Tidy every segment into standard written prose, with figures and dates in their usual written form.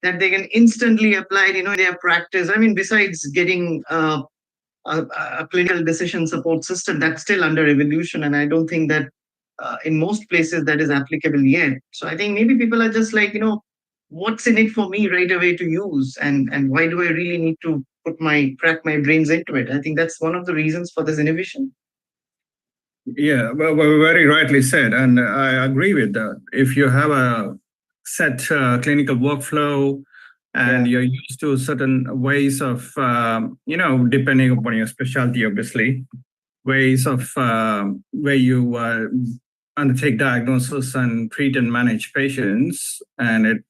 that they can instantly apply it, in their practice. I mean, besides getting a clinical decision support system, that's still under evolution, and I don't think that in most places that is applicable yet. So I think maybe people are just like, what's in it for me right away to use, and why do I really need to crack my brains into it? I think that's one of the reasons for this innovation. Yeah, well, very rightly said, and I agree with that. If you have a set clinical workflow and you're used to certain ways of, depending upon your specialty, obviously, ways of where you undertake diagnosis and treat and manage patients, and it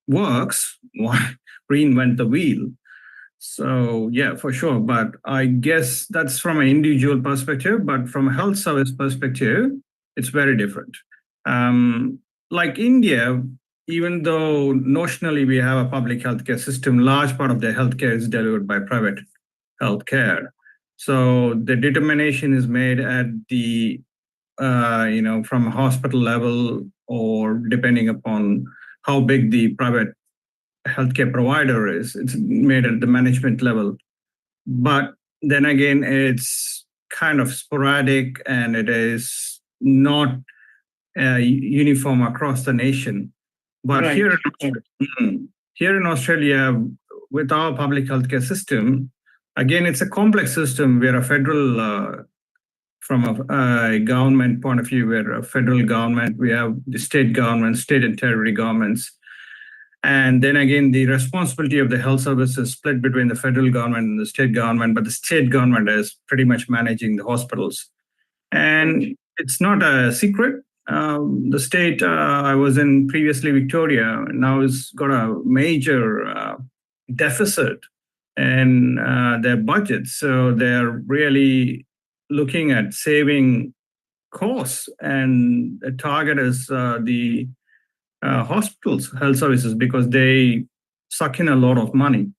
works, why reinvent the wheel? So yeah, for sure. But I guess that's from an individual perspective. But from a health service perspective, it's very different. Like India, even though notionally we have a public healthcare system, large part of the healthcare is delivered by private healthcare. So the determination is made at the from a hospital level, or depending upon how big the private healthcare provider is, it's made at the management level. But then again, it's kind of sporadic, and it is not uniform across the nation. But Right. Here in Australia, with our public healthcare system, again, it's a complex system. We're a federal, from a government point of view, we're a federal government. We have the state governments, state and territory governments. And then again, the responsibility of the health service is split between the federal government and the state government, but the state government is pretty much managing the hospitals. And it's not a secret. The state I was in previously, Victoria, now has got a major deficit in their budget. So they're really looking at saving costs, and the target is the hospitals, health services, because they suck in a lot of money.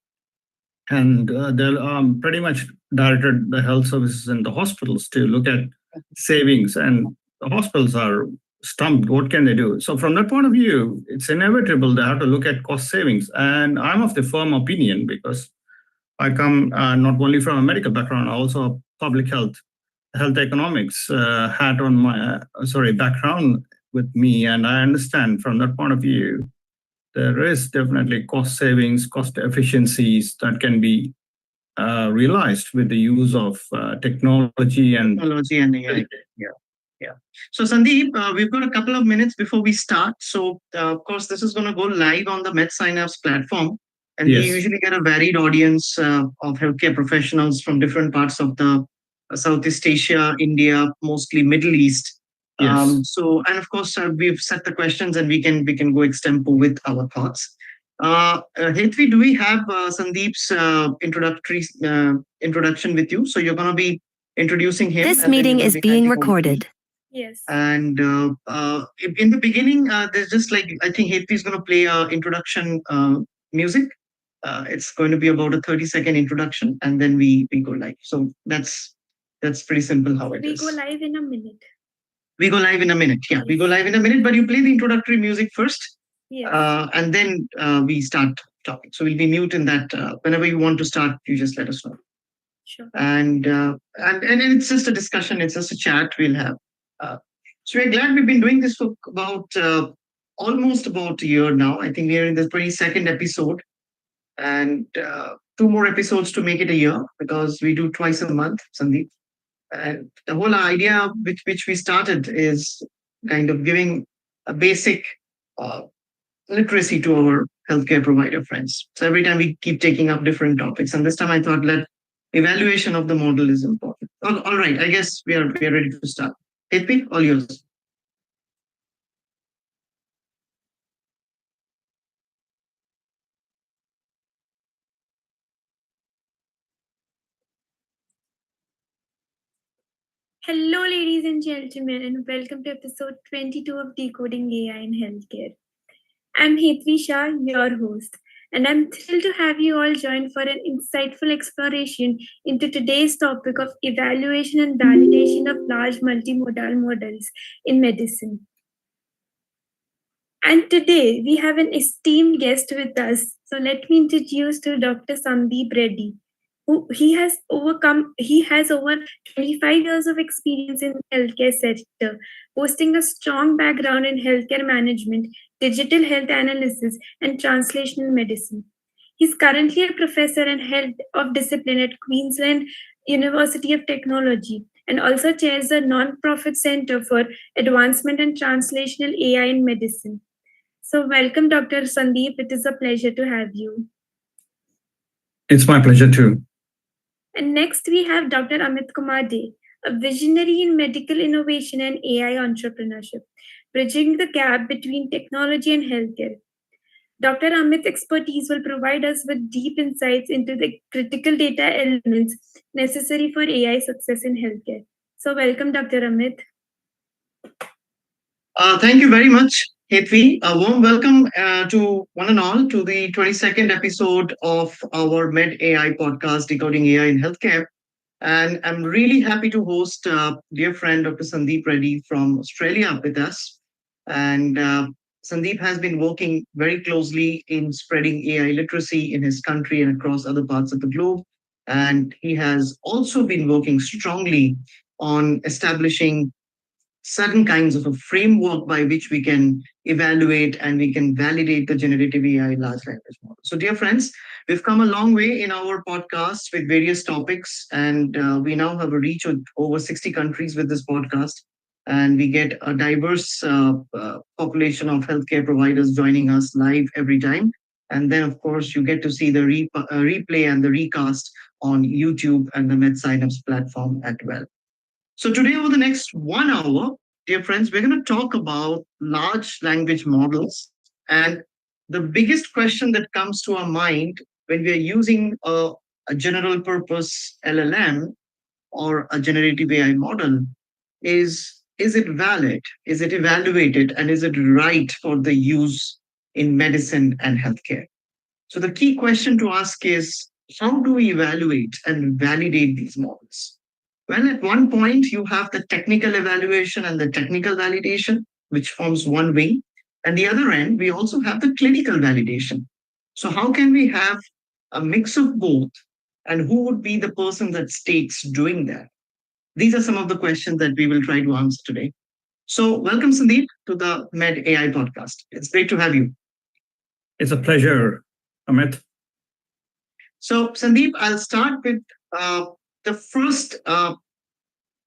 And they'll pretty much directed the health services and the hospitals to look at savings, and the hospitals are stumped. What can they do? So from that point of view, it's inevitable they have to look at cost savings. And I'm of the firm opinion, because I come not only from a medical background, also a public health economics hat on my, background with me. And I understand from that point of view, there is definitely cost savings, cost efficiencies that can be realized with the use of technology and AI. Yeah. So Sandeep, we've got a couple of minutes before we start. So of course, this is going to go live on the MedSynapse platform, and we usually get a varied audience of healthcare professionals from different parts of the Southeast Asia, India, mostly Middle East. So, and of course, we've set the questions, and we can go extempo with our thoughts. Hetvi, do we have Sandeep's introduction with you? So you're going to be introducing him. This meeting is being recorded. Yes. And in the beginning, there's just like, I think Hetvi is going to play introduction music. It's going to be about a 30-second introduction, and then we go live. So that's pretty simple how it is. We go live in a minute. We go live in a minute. Yeah, we go live in a minute, but you play the introductory music first. Yes. And then we start talking. So we'll be mute in that. Whenever you want to start, you just let us know. Sure. And it's just a discussion. It's just a chat we'll have. So we're glad we've been doing this for about almost about a year now. I think we're in the 22nd episode, and 2 more episodes to make it a year, because we do twice a month, Sandeep. And the whole idea which we started is kind of giving a basic literacy to our healthcare provider friends. So every time we keep taking up different topics, and this time I thought evaluation of the model is important. All right, I guess we are ready to start. Hetvi, all yours. Hello, ladies and gentlemen, and welcome to episode 22 of Decoding AI in Healthcare. I'm Hetvi Shah, your host, and I'm thrilled to have you all join for an insightful exploration into today's topic of evaluation and validation of large multimodal models in medicine. And today we have an esteemed guest with us. So let me introduce to Dr. Sandeep Reddy, who he has over 25 years of experience in the healthcare sector, boasting a strong background in healthcare management, digital health analysis, and translational medicine. He's currently a professor in health of discipline at Queensland University of Technology and also chairs the non-profit Center for Advancement and Translational AI in Medicine. So, welcome, Dr. Sandeep. It is a pleasure to have you. It's my pleasure too. And next, we have Dr. Amit Kumar De, a visionary in medical innovation and AI entrepreneurship, bridging the gap between technology and healthcare. Dr. Amit's expertise will provide us with deep insights into the critical data elements necessary for AI success in healthcare. So, welcome, Dr. Amit. Thank you very much, Hetvi. A warm welcome to one and all to the 22nd episode of our Med AI podcast, Decoding AI in Healthcare. And I'm really happy to host dear friend Dr. Sandeep Reddy from Australia with us. And Sandeep has been working very closely in spreading AI literacy in his country and across other parts of the globe. And he has also been working strongly on establishing certain kinds of a framework by which we can evaluate and we can validate the generative AI large language model. So, dear friends, we've come a long way in our podcast with various topics, and we now have a reach of over 60 countries with this podcast. And we get a diverse population of healthcare providers joining us live every time. And then, of course, you get to see the replay and the recast on YouTube and the MedSynapse platform as well. So today, over the next 1 hour, dear friends, we're going to talk about large language models. And the biggest question that comes to our mind when we are using a general purpose LLM or a generative AI model is it valid? Is it evaluated? And is it right for the use in medicine and healthcare? So the key question to ask is, how do we evaluate and validate these models? Well, at one point, you have the technical evaluation and the technical validation, which forms one wing. And the other end, we also have the clinical validation. So, how can we have a mix of both? And who would be the person that states doing that? These are some of the questions that we will try to answer today. So, welcome, Sandeep, to the Med AI podcast. It's great to have you. It's a pleasure, Amit. So, Sandeep, I'll start with the first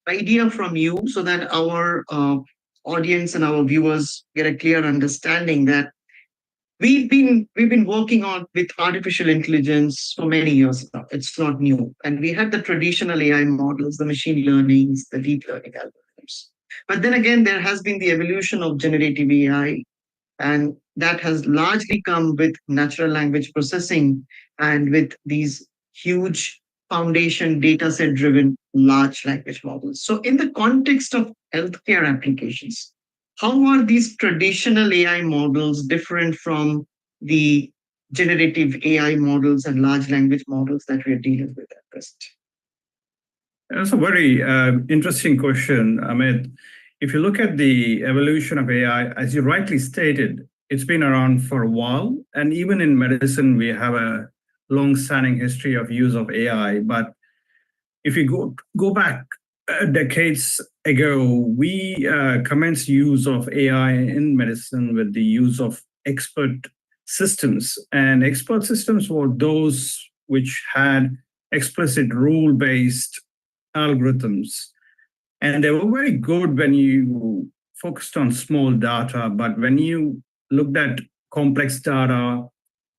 idea from you so that our audience and our viewers get a clear understanding that we've been working on with artificial intelligence for many years now. It's not new. And we had the traditional AI models, the machine learnings, the deep learning algorithms. But then again, there has been the evolution of generative AI, and that has largely come with natural language processing and with these huge foundation data set driven large language models. So, in the context of healthcare applications, how are these traditional AI models different from the generative AI models and large language models that we are dealing with at present? That's a very interesting question, Amit. If you look at the evolution of AI, as you rightly stated, it's been around for a while. And even in medicine, we have a long-standing history of use of AI. But if you go back decades ago, we commenced use of AI in medicine with the use of expert systems. And expert systems were those which had explicit rule-based algorithms. And they were very good when you focused on small data, but when you looked at complex data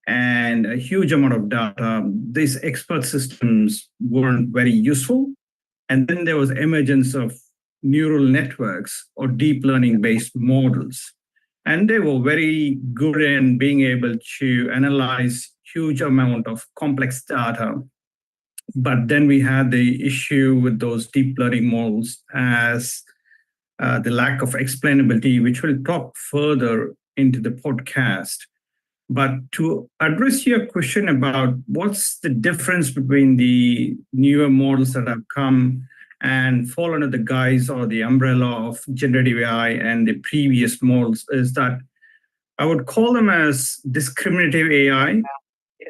and a huge amount of data, these expert systems weren't very useful. And then there was emergence of neural networks or deep learning based models. And they were very good in being able to analyze huge amount of complex data. But then we had the issue with those deep learning models as the lack of explainability, which we'll talk further into the podcast. But to address your question about what's the difference between the newer models that have come and fall under the guise or the umbrella of generative AI and the previous models, is that I would call them as discriminative AI.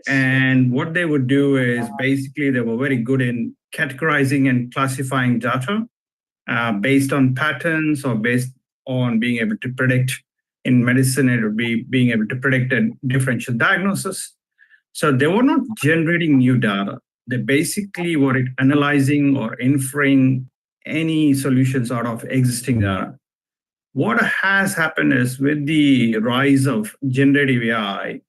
And what they would do is basically they were very good in categorizing and classifying data based on patterns or based on being able to predict. In medicine, it would be being able to predict a differential diagnosis. So they were not generating new data. They basically were analyzing or inferring any solutions out of existing data. What has happened is with the rise of generative AI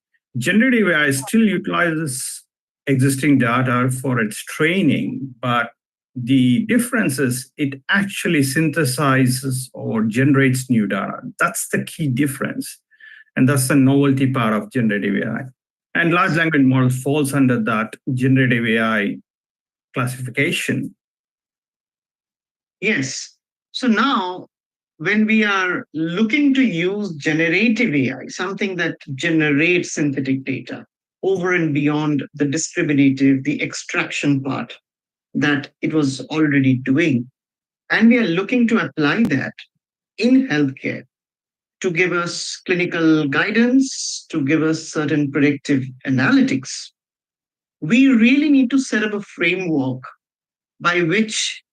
still utilizes existing data for its training, but the difference is it actually synthesizes or generates new data. That's the key difference. And that's the novelty part of generative AI. And large language model falls under that generative AI classification. Yes. So now, when we are looking to use generative AI, something that generates synthetic data over and beyond the discriminative, the extraction part that it was already doing, and we are looking to apply that in healthcare to give us clinical guidance, to give us certain predictive analytics, we really need to set up a framework by which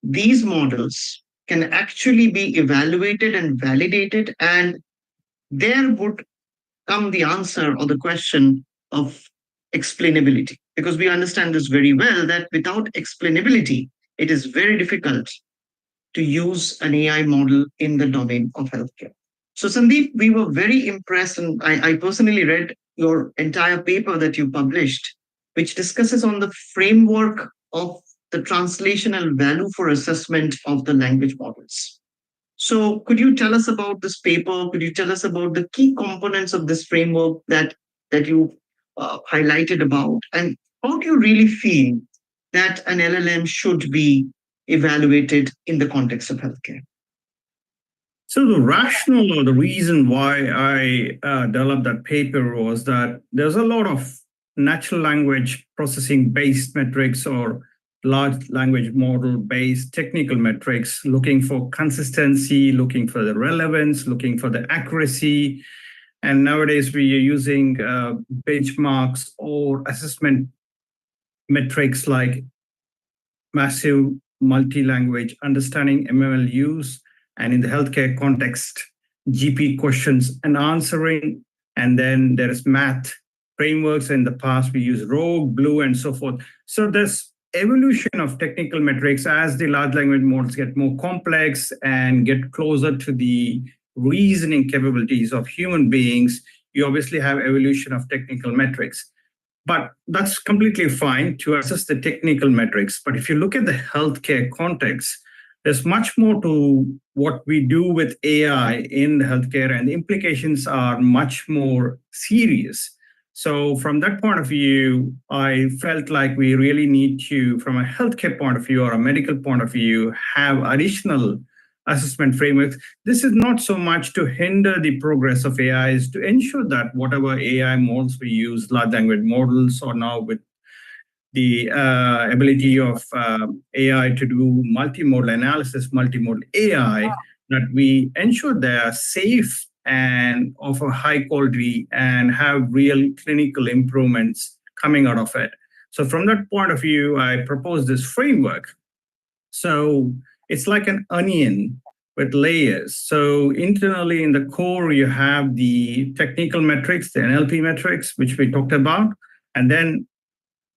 these models can actually be evaluated and validated, and there would come the answer or the question of explainability. Because we understand this very well that without explainability, it is very difficult to use an AI model in the domain of healthcare. So, Sandeep, we were very impressed, and I personally read your entire paper that you published, which discusses on the framework of the translational value for assessment of the language models. So, could you tell us about this paper? Could you tell us about the key components of this framework that you highlighted about, and how do you really feel that an LLM should be evaluated in the context of healthcare? So the rationale or the reason why I developed that paper was that there's a lot of natural language processing based metrics or large language model based technical metrics looking for consistency, looking for the relevance, looking for the accuracy. And nowadays we are using benchmarks or assessment metrics like massive multi-language understanding, MLUs, and in the healthcare context, GP questions and answering. And then there is math frameworks. In the past, we use Rogue, Blue, and so forth. So there's evolution of technical metrics as the large language models get more complex and get closer to the reasoning capabilities of human beings. You obviously have evolution of technical metrics. But that's completely fine to assess the technical metrics. But if you look at the healthcare context, there's much more to what we do with AI in the healthcare, and the implications are much more serious. So from that point of view, I felt like we really need to, from a healthcare point of view or a medical point of view, have additional assessment frameworks. This is not so much to hinder the progress of AI, is to ensure that whatever AI models we use, large language models, or now with the ability of AI to do multimodal analysis, multimodal AI, that we ensure they are safe and of a high quality and have real clinical improvements coming out of it. So from that point of view, I propose this framework. So it's like an onion with layers. So internally in the core, you have the technical metrics, the NLP metrics, which we talked about. And then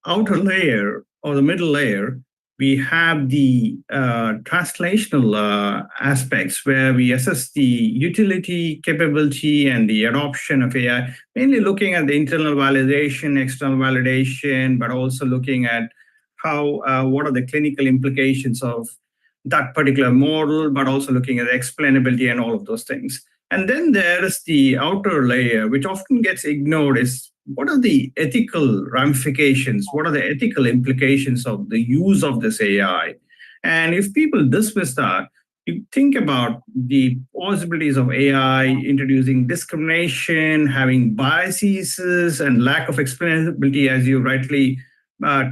outer layer or the middle layer, we have the translational aspects where we assess the utility, capability, and the adoption of AI, mainly looking at the internal validation, external validation, but also looking at how what are the clinical implications of that particular model, but also looking at the explainability and all of those things. And then there is the outer layer, which often gets ignored, is what are the ethical ramifications? What are the ethical implications of the use of this AI? And if people dismiss that, you think about the possibilities of AI introducing discrimination, having biases, and lack of explainability, as you rightly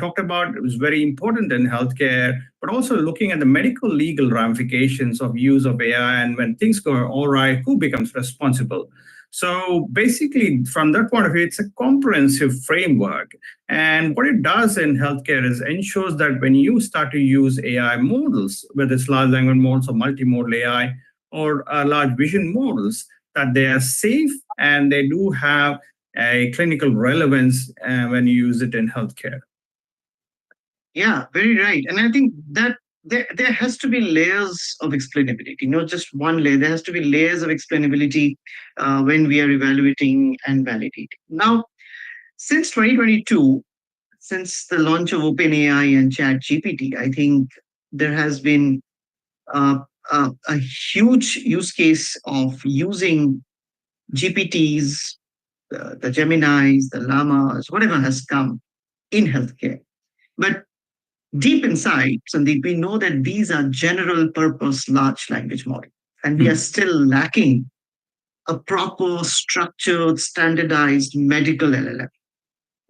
talked about. It was very important in healthcare, but also looking at the medical legal ramifications of use of AI. And when things go all right, who becomes responsible? So basically, from that point of view, it's a comprehensive framework. And what it does in healthcare is ensures that when you start to use AI models, whether it's large language models or multimodal AI or large vision models, that they are safe and they do have a clinical relevance when you use it in healthcare. Yeah, very right. And I think that there has to be layers of explainability, not just one layer. There has to be layers of explainability when we are evaluating and validating. Now, since 2022, since the launch of OpenAI and ChatGPT, I think there has been uh, a huge use case of using GPTs, the Geminis, the Llamas, whatever has come in healthcare. But deep inside, Sandeep, we know that these are general purpose large language models, and we are still lacking a proper, structured, standardized medical LLM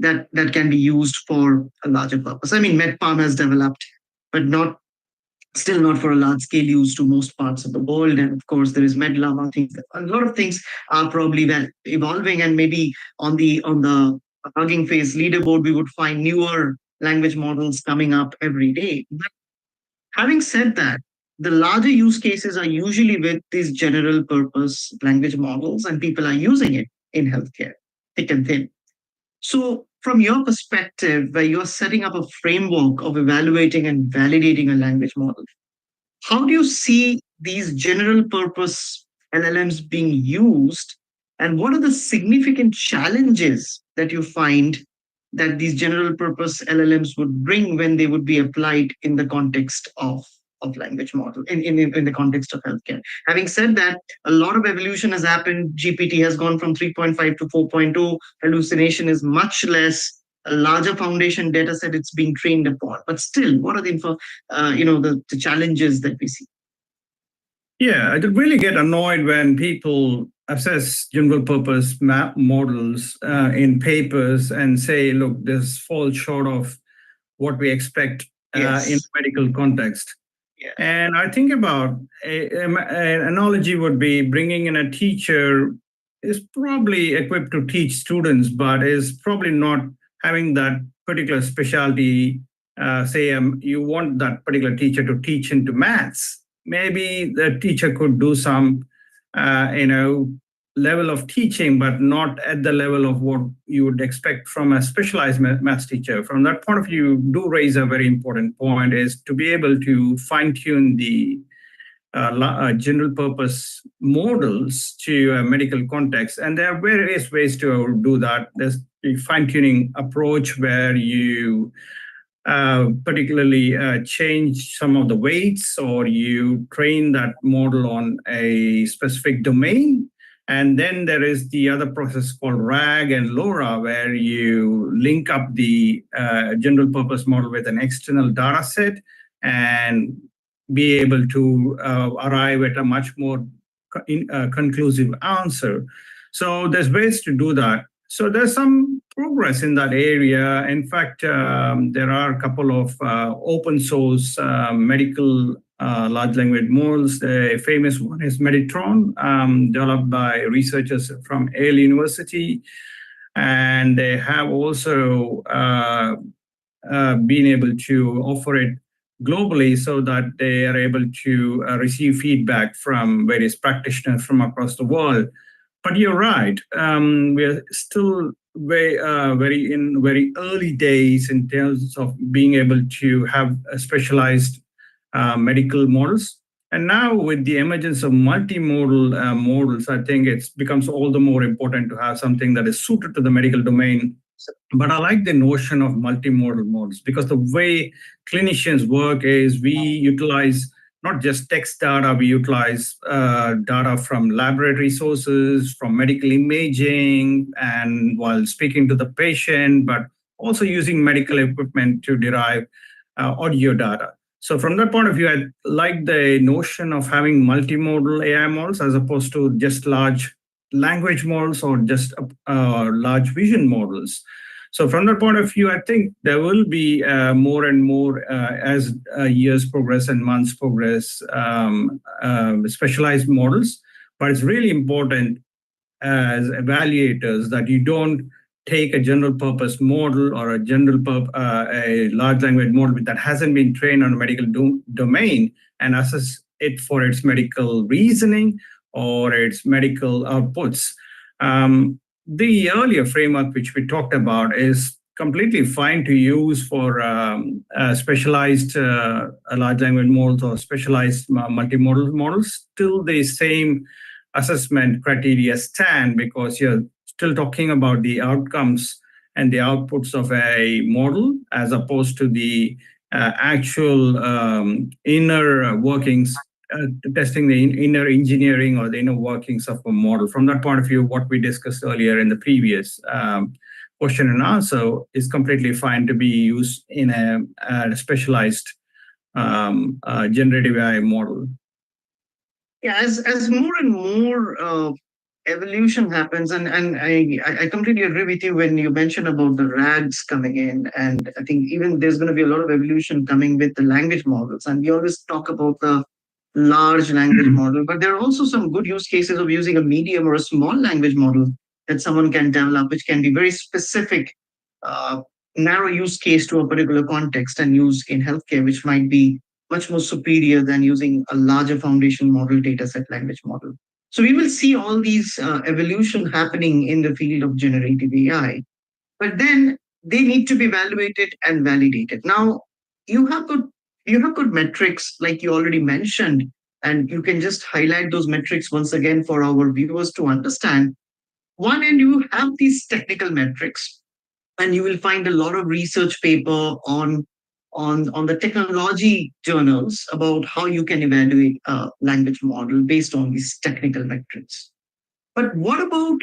that can be used for a larger purpose. I mean, MedPalm has developed, but still not for a large scale use to most parts of the world. And of course, there is MedLama things. A lot of things are probably evolving, and maybe on the Hugging Face leaderboard, we would find newer language models coming up every day. But having said that, the larger use cases are usually with these general purpose language models, and people are using it in healthcare, thick and thin. So, from your perspective, where you're setting up a framework of evaluating and validating a language model, how do you see these general purpose LLMs being used? And what are the significant challenges that you find that these general purpose LLMs would bring when they would be applied in the context of language model, in the context of healthcare? Having said that, a lot of evolution has happened. GPT has gone from 3.5 to 4.0. Hallucination is much less. A larger foundation data set it's being trained upon. But still, what are the challenges that we see? Yeah, I really get annoyed when people assess general purpose map models in papers and say, look, this falls short of what we expect in medical context. Yeah. And I think about an analogy would be bringing in a teacher is probably equipped to teach students, but is probably not having that particular specialty. You want that particular teacher to teach into maths. Maybe the teacher could do some, level of teaching, but not at the level of what you would expect from a specialized maths teacher. From that point of view, do raise a very important point, is to be able to fine-tune the general purpose models to a medical context. And there are various ways to do that. There's the fine-tuning approach where you particularly change some of the weights, or you train that model on a specific domain. And then there is the other process called RAG and LoRa, where you link up the general purpose model with an external data set and be able to arrive at a much more conclusive answer. So there's ways to do that. So there's some progress in that area. In fact, there are a couple of open source medical large language models. The famous one is Meditron, developed by researchers from Yale University. And they have also been able to offer it globally so that they are able to receive feedback from various practitioners from across the world. But you're right. We're still very early days in terms of being able to have specialized medical models. And now with the emergence of multimodal models, I think it becomes all the more important to have something that is suited to the medical domain. But I like the notion of multimodal models, because the way clinicians work is we utilize not just text data, we utilize data from laboratory sources, from medical imaging, and while speaking to the patient, but also using medical equipment to derive audio data. So from that point of view, I like the notion of having multimodal AI models as opposed to just large language models or just large vision models. So from that point of view, I think there will be more and more as years progress and months progress, specialized models. But it's really important as evaluators that you don't take a general purpose model or a large language model that hasn't been trained on a medical domain and assess it for its medical reasoning or its medical outputs. The earlier framework which we talked about is completely fine to use for specialized large language models or specialized multimodal models. Still, the same assessment criteria stand because you're still talking about the outcomes and the outputs of a model as opposed to the actual inner workings, testing the inner engineering or the inner workings of a model. From that point of view, what we discussed earlier in the previous question and answer is completely fine to be used in a specialized generative AI model. Yeah, as more and more evolution happens, and I completely agree with you when you mention about the RAGs coming in, and I think even there's going to be a lot of evolution coming with the language models, and we always talk about the large language model, but there are also some good use cases of using a medium or a small language model that someone can develop, which can be very specific, narrow use case to a particular context and use in healthcare, which might be much more superior than using a larger foundation model dataset language model. So we will see all these evolution happening in the field of generative AI, but then they need to be evaluated and validated. Now, you have good metrics like you already mentioned, and you can just highlight those metrics once again for our viewers to understand. One end, you have these technical metrics, and you will find a lot of research paper on the technology journals about how you can evaluate a language model based on these technical metrics. But what about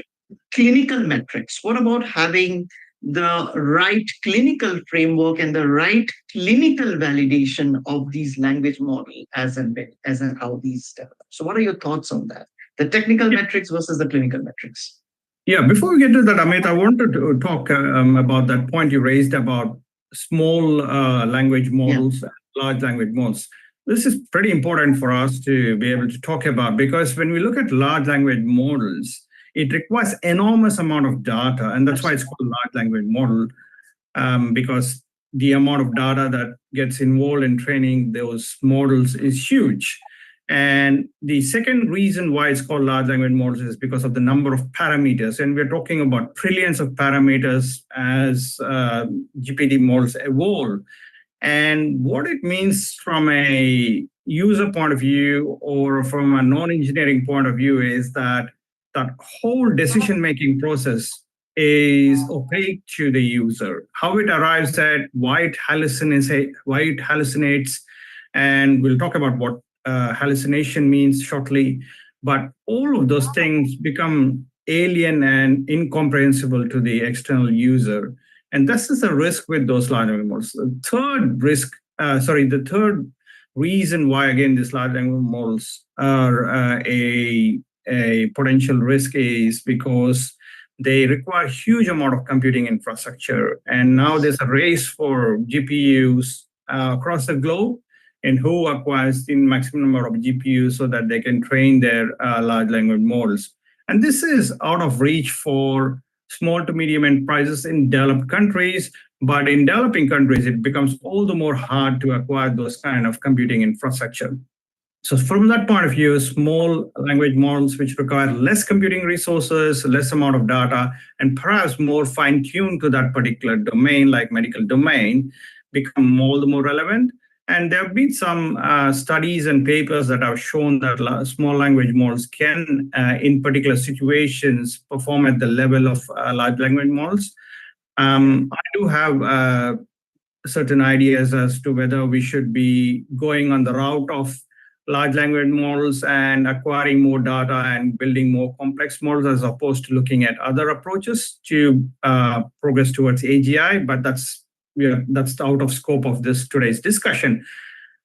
clinical metrics? What about having the right clinical framework and the right clinical validation of these language models as and how these develop? So what are your thoughts on that? The technical metrics versus the clinical metrics. Yeah, before we get to that, Amit, I wanted to talk about that point you raised about small language models, large language models. This is pretty important for us to be able to talk about because when we look at large language models, it requires enormous amount of data, and that's why it's called large language model, because the amount of data that gets involved in training those models is huge. And the second reason why it's called large language models is because of the number of parameters. And we're talking about trillions of parameters as GPT models evolve. And what it means from a user point of view or from a non-engineering point of view is that that whole decision-making process is opaque to the user. How it arrives at, why it hallucinates, and we'll talk about what hallucination means shortly, but all of those things become alien and incomprehensible to the external user. And this is a risk with those large language models. The third reason why, again, these large language models are a potential risk is because they require huge amount of computing infrastructure. And now there's a race for GPUs across the globe, and who acquires the maximum number of GPUs so that they can train their large language models. And this is out of reach for small to medium enterprises in developed countries, but in developing countries, it becomes all the more hard to acquire those kind of computing infrastructure. So from that point of view, small language models which require less computing resources, less amount of data, and perhaps more fine-tuned to that particular domain, like medical domain, become all the more relevant. And there have been some studies and papers that have shown that small language models can, in particular situations, perform at the level of large language models. I do have certain ideas as to whether we should be going on the route of large language models and acquiring more data and building more complex models as opposed to looking at other approaches to progress towards AGI, but that's out of scope of today's discussion.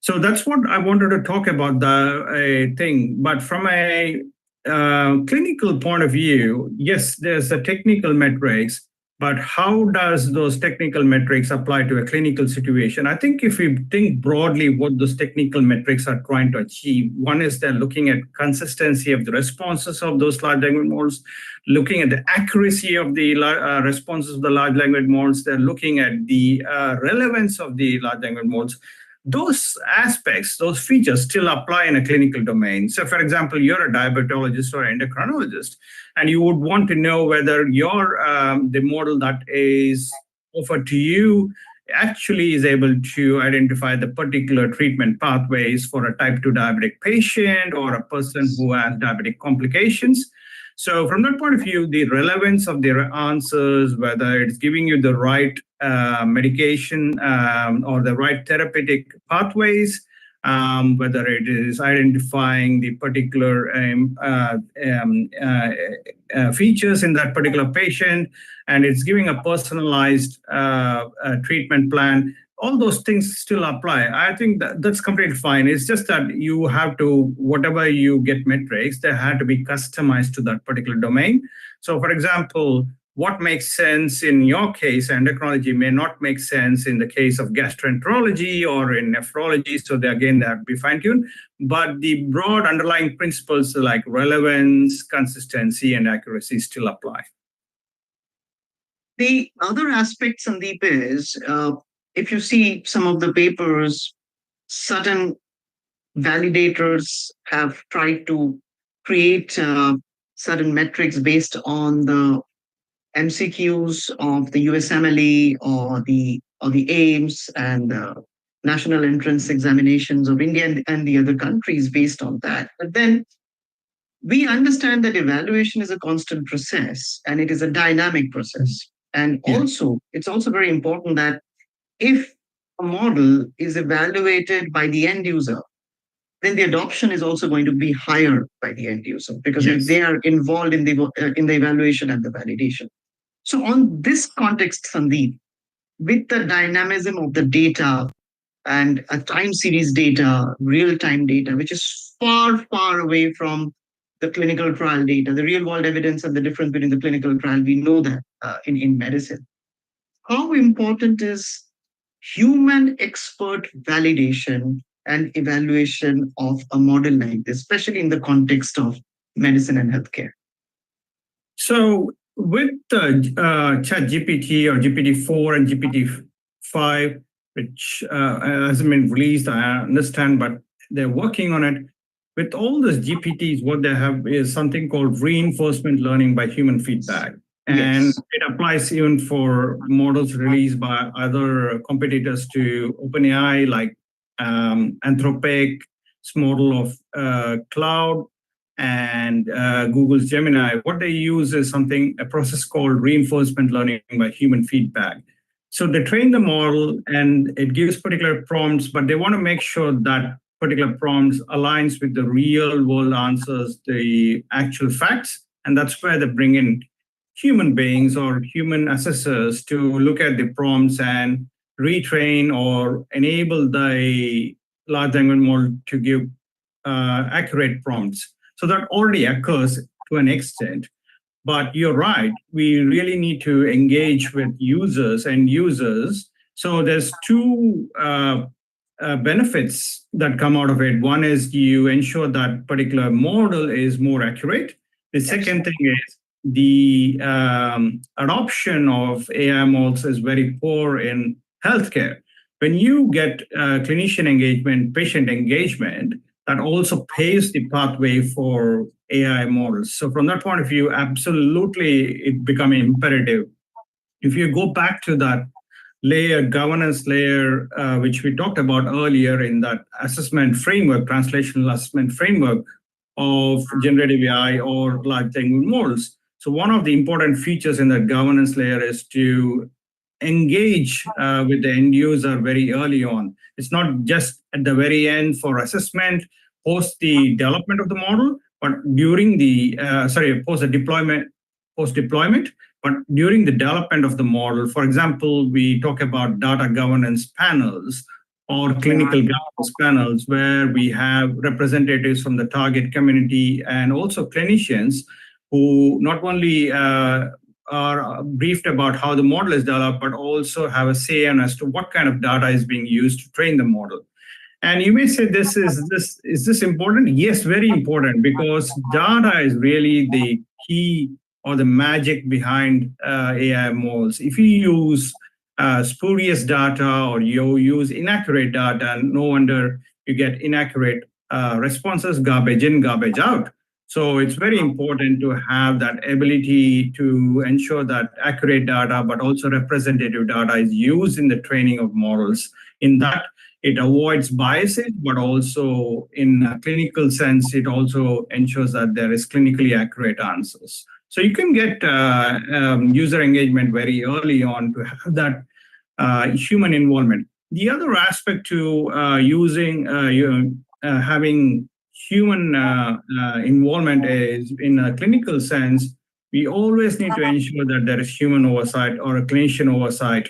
So that's what I wanted to talk about the thing. But from a clinical point of view, yes, there's a technical metrics, But how does those technical metrics apply to a clinical situation? I think if we think broadly what those technical metrics are trying to achieve, one is they're looking at consistency of the responses of those large language models, looking at the accuracy of the responses of the large language models. They're looking at the relevance of the large language models. Those aspects, those features still apply in a clinical domain. So, for example, you're a diabetologist or endocrinologist, and you would want to know whether the model that is offered to you actually is able to identify the particular treatment pathways for a type 2 diabetic patient or a person who has diabetic complications. So from that point of view, the relevance of the answers, whether it's giving you the right medication or the right therapeutic pathways, whether it is identifying the particular features in that particular patient, and it's giving a personalized treatment plan. All those things still apply. I think that's completely fine. It's just that you have to, whatever you get metrics, they have to be customized to that particular domain. So, for example, what makes sense in your case, endocrinology, may not make sense in the case of gastroenterology or in nephrology. So they have to be fine-tuned. But the broad underlying principles like relevance, consistency, and accuracy still apply. The other aspect, Sandeep, is if you see some of the papers, certain validators have tried to create certain metrics based on the MCQs of the USMLE or the AIMS and national entrance examinations of India and the other countries based on that. But then we understand that evaluation is a constant process and it is a dynamic process. And also, it's also very important that if a model is evaluated by the end user, then the adoption is also going to be higher by the end user because if they are involved in the evaluation and the validation. So on this context, Sandeep, with the dynamism of the data and a time series data, real-time data, which is far, far away from the clinical trial data, the real-world evidence and the difference between the clinical trial, we know that in medicine. How important is human expert validation and evaluation of a model like this, especially in the context of medicine and healthcare? So with ChatGPT or GPT-4 and GPT-5, which hasn't been released, I understand, but they're working on it. With all these GPTs, what they have is something called reinforcement learning by human feedback. And it applies even for models released by other competitors to OpenAI, like Anthropic's model of Cloud and Google's Gemini. What they use is a process called reinforcement learning by human feedback. So they train the model and it gives particular prompts, but they want to make sure that particular prompts aligns with the real world answers, the actual facts. And that's where they bring in human beings or human assessors to look at the prompts and retrain or enable the large language model to give accurate prompts. So that already occurs to an extent. But you're right, we really need to engage with users and users. So there's two benefits that come out of it. One is you ensure that particular model is more accurate. The second thing is the adoption of AI models is very poor in healthcare. When you get clinician engagement, patient engagement, that also paves the pathway for AI models. So from that point of view, absolutely, it becomes imperative. If you go back to that governance layer, which we talked about earlier in that assessment framework, translational assessment framework of generative AI or large language models. So one of the important features in that governance layer is to engage with the end user very early on. It's not just at the very end for assessment, post the development of the model, but during the, post deployment, but during the development of the model. For example, we talk about data governance panels or clinical governance panels where we have representatives from the target community and also clinicians who not only are briefed about how the model is developed, but also have a say on as to what kind of data is being used to train the model. And you may say, is this important? Yes, very important, because data is really the key or the magic behind AI models. If you use spurious data or you use inaccurate data, no wonder you get inaccurate responses, garbage in, garbage out. So it's very important to have that ability to ensure that accurate data, but also representative data, is used in the training of models. In that, it avoids biases, but also in a clinical sense, it also ensures that there is clinically accurate answers. So you can get user engagement very early on to have that human involvement. The other aspect to having human involvement is, in a clinical sense, we always need to ensure that there is human oversight or a clinician oversight,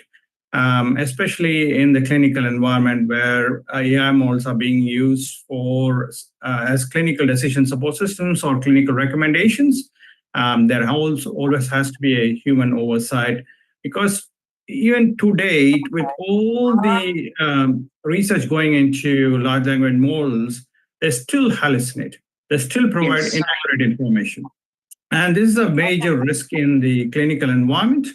especially in the clinical environment where AI models are being used for as clinical decision support systems or clinical recommendations. There always has to be a human oversight, because even to date, with all the research going into large language models, they still hallucinate. They still provide inaccurate information. And this is a major risk in the clinical environment,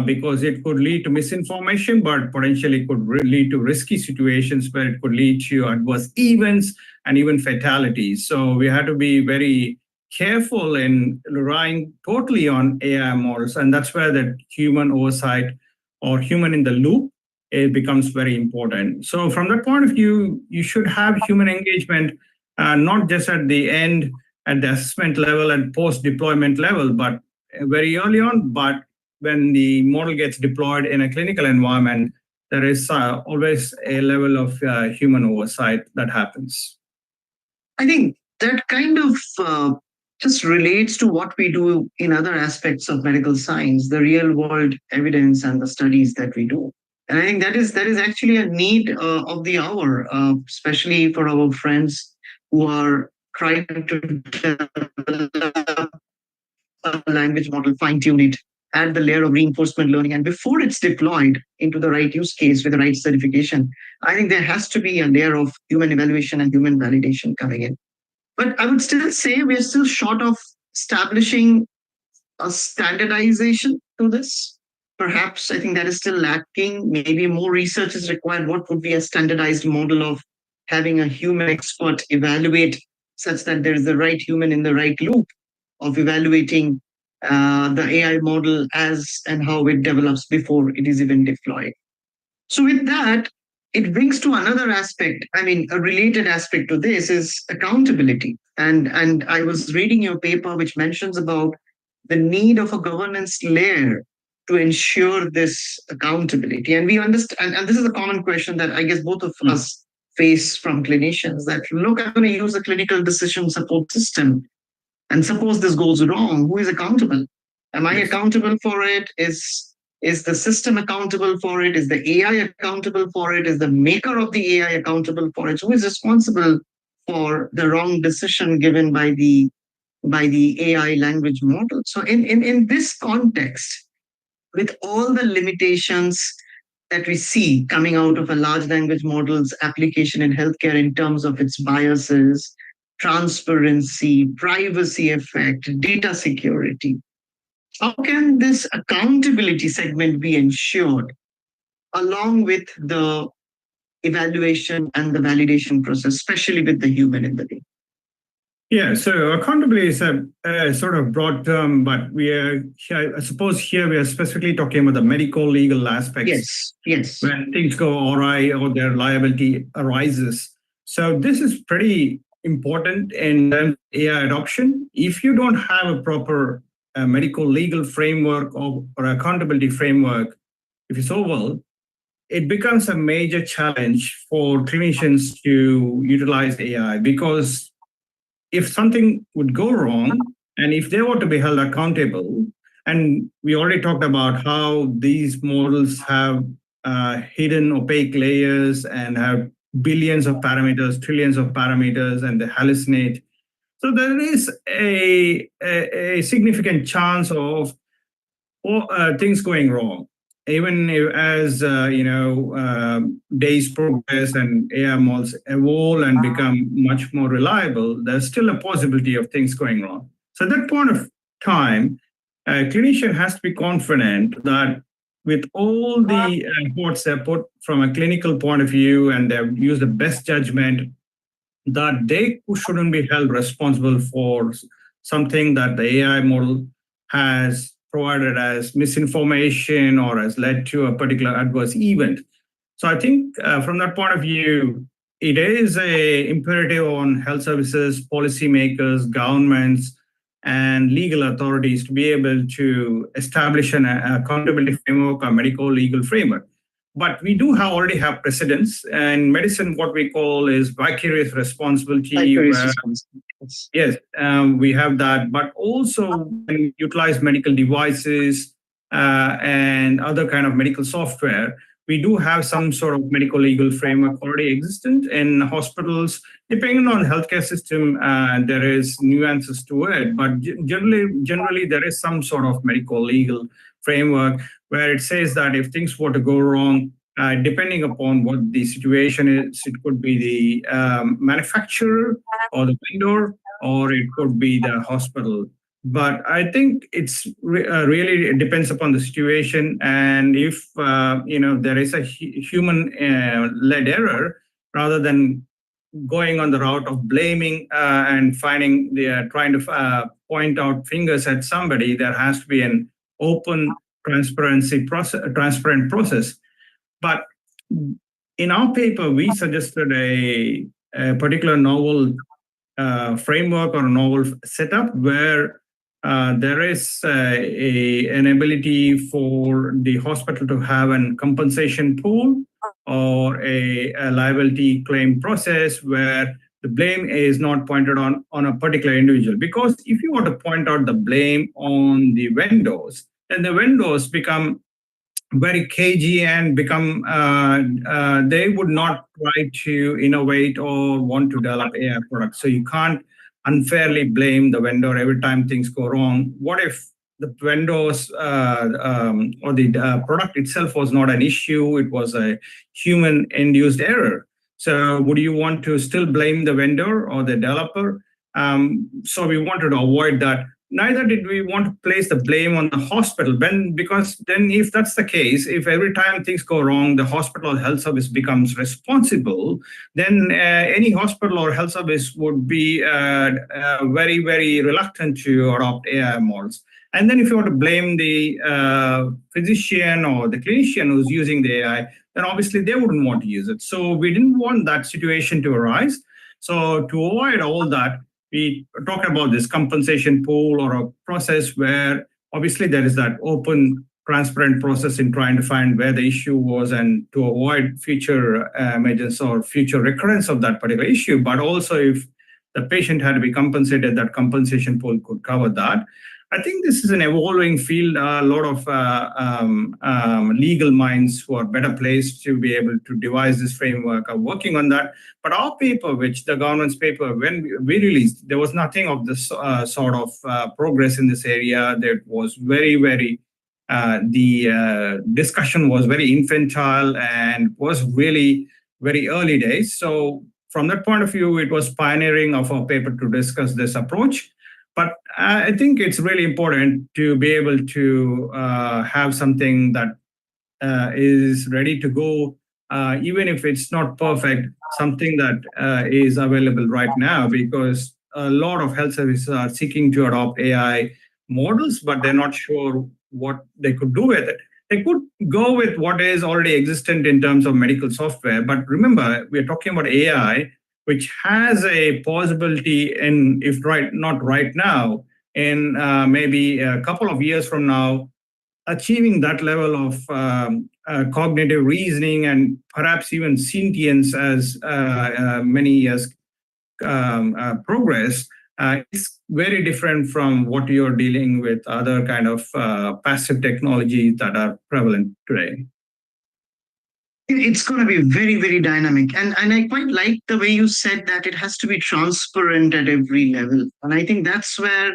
because it could lead to misinformation, but potentially could lead to risky situations where it could lead to adverse events and even fatalities. So we have to be very careful in relying totally on AI models. And that's where the human oversight or human in the loop, it becomes very important. So from that point of view, you should have human engagement, not just at the end, at the assessment level and post-deployment level, but very early on. But when the model gets deployed in a clinical environment, there is always a level of human oversight that happens. I think that kind of just relates to what we do in other aspects of medical science, the real world evidence and the studies that we do. And I think that is actually a need of the hour, especially for our friends who are trying to develop a language model, fine tune it, add the layer of reinforcement learning. And before it's deployed into the right use case with the right certification, I think there has to be a layer of human evaluation and human validation coming in. But I would still say we are still short of establishing a standardization to this. Perhaps I think that is still lacking. Maybe more research is required. What would be a standardized model of having a human expert evaluate such that there is the right human in the right loop of evaluating the AI model as and how it develops before it is even deployed. So with that, it brings to another aspect. I mean, a related aspect to this is accountability. And I was reading your paper, which mentions about the need of a governance layer to ensure this accountability. And we understand, and this is a common question that I guess both of us face from clinicians, that look, I'm going to use a clinical decision support system. And suppose this goes wrong, who is accountable? Am I accountable for it? Is the system accountable for it? Is the AI accountable for it? Is the maker of the AI accountable for it? Who is responsible for the wrong decision given by the AI language model? So in this context, with all the limitations that we see coming out of a large language model's application in healthcare in terms of its biases, transparency, privacy effect, data security, how can this accountability segment be ensured along with the evaluation and the validation process, especially with the human in the loop? Yeah, so accountability is a sort of broad term, but I suppose here we are specifically talking about the medical legal aspects. Yes. When things go awry or their liability arises. So this is pretty important in terms of AI adoption. If you don't have a proper medical legal framework or accountability framework, if you so will, it becomes a major challenge for clinicians to utilize AI, because if something would go wrong and if they were to be held accountable, and we already talked about how these models have hidden opaque layers and have billions of parameters, trillions of parameters, and they hallucinate. So there is a significant chance of things going wrong. Even as days progress and AI models evolve and become much more reliable, there's still a possibility of things going wrong. So at that point of time, a clinician has to be confident that with all the efforts they put from a clinical point of view and they've used the best judgment, that they shouldn't be held responsible for something that the AI model has provided as misinformation or has led to a particular adverse event. So I think from that point of view, it is a imperative on health services, policymakers, governments, and legal authorities to be able to establish an accountability framework, a medical legal framework. But we do already have precedents. In medicine, what we call is vicarious responsibility. Vicarious responsibility. Yes, we have that. But also when we utilize medical devices and other kind of medical software, we do have some sort of medical legal framework already existent in hospitals. Depending on healthcare system, there is nuances to it. But generally, there is some sort of medical legal framework where it says that if things were to go wrong, depending upon what the situation is, it could be the manufacturer or the vendor, or it could be the hospital. But I think it's really it depends upon the situation, and if there is a human-led error, rather than going on the route of blaming and finding trying to point out fingers at somebody, there has to be an open transparent process. But in our paper, we suggested a particular novel framework or a novel setup where there is an ability for the hospital to have a compensation pool or a liability claim process where the blame is not pointed on a particular individual. Because if you want to point out the blame on the vendors, then the vendors become very cagey and become they would not try to innovate or want to develop AI products. So you can't unfairly blame the vendor every time things go wrong. What if the vendors or the product itself was not an issue? It was a human-induced error. So would you want to still blame the vendor or the developer? So we wanted to avoid that. Neither did we want to place the blame on the hospital, because then if that's the case, if every time things go wrong, the hospital or health service becomes responsible, then any hospital or health service would be very, very reluctant to adopt AI models. And then if you want to blame the physician or the clinician who's using the AI, then obviously they wouldn't want to use it. So we didn't want that situation to arise. So to avoid all that, we talk about this compensation pool or a process where obviously there is that open, transparent process in trying to find where the issue was and to avoid future emergence or future recurrence of that particular issue. But also if the patient had to be compensated, that compensation pool could cover that. I think this is an evolving field. A lot of legal minds who are better placed to be able to devise this framework are working on that. But our paper, which the government's paper, when we released, there was nothing of this sort of progress in this area. There was very, very, the discussion was very infantile and was really very early days. So from that point of view, it was pioneering of our paper to discuss this approach. But I think it's really important to be able to have something that is ready to go, even if it's not perfect, something that is available right now, because a lot of health services are seeking to adopt AI models, but they're not sure what they could do with it. They could go with what is already existent in terms of medical software. But remember, we're talking about AI, which has a possibility in, if not right now, in maybe a couple of years from now, achieving that level of cognitive reasoning and perhaps even sentience as many years progress. It's very different from what you're dealing with other kind of passive technologies that are prevalent today. It's going to be very, very dynamic. And I quite like the way you said that it has to be transparent at every level. And I think that's where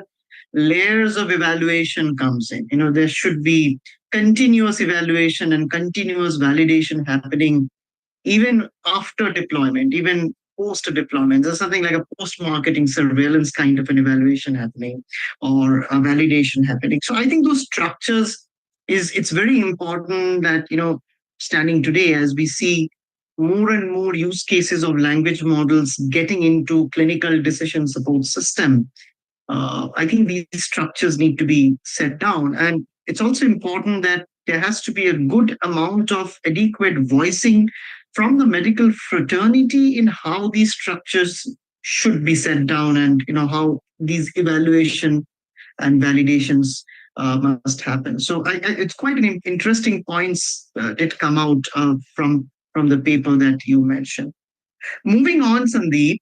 layers of evaluation comes in. There should be continuous evaluation and continuous validation happening even after deployment, even post deployment. There's something like a post marketing surveillance kind of an evaluation happening or a validation happening. So I think those structures it's very important that standing today as we see more and more use cases of language models getting into clinical decision support system. I think these structures need to be set down. And it's also important that there has to be a good amount of adequate voicing from the medical fraternity in how these structures should be set down, and how these evaluation and validations must happen. So it's quite an interesting points that come out from the paper that you mentioned. Moving on, Sandeep,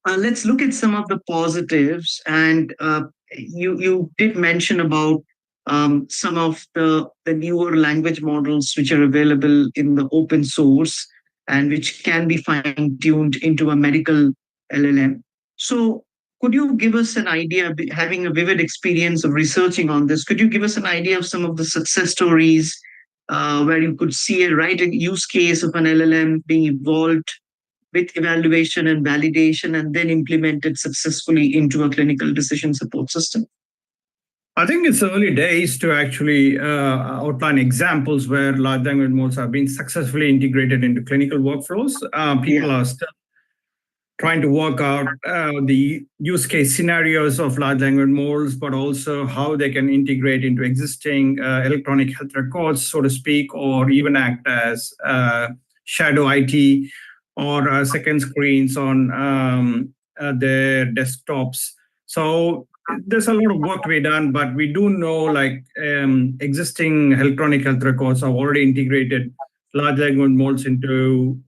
let's look at some of the positives. And you did mention about some of the newer language models which are available in the open source and which can be fine tuned into a medical LLM. So could you give us an idea, having a vivid experience of researching on this, could you give us an idea of some of the success stories where you could see a right use case of an LLM being evolved with evaluation and validation and then implemented successfully into a clinical decision support system? I think it's early days to actually outline examples where large language models have been successfully integrated into clinical workflows. People are still trying to work out the use case scenarios of large language models, but also how they can integrate into existing electronic health records, so to speak, or even act as shadow IT or second screens on their desktops. So there's a lot of work to be done, but we do know existing electronic health records have already integrated large language models into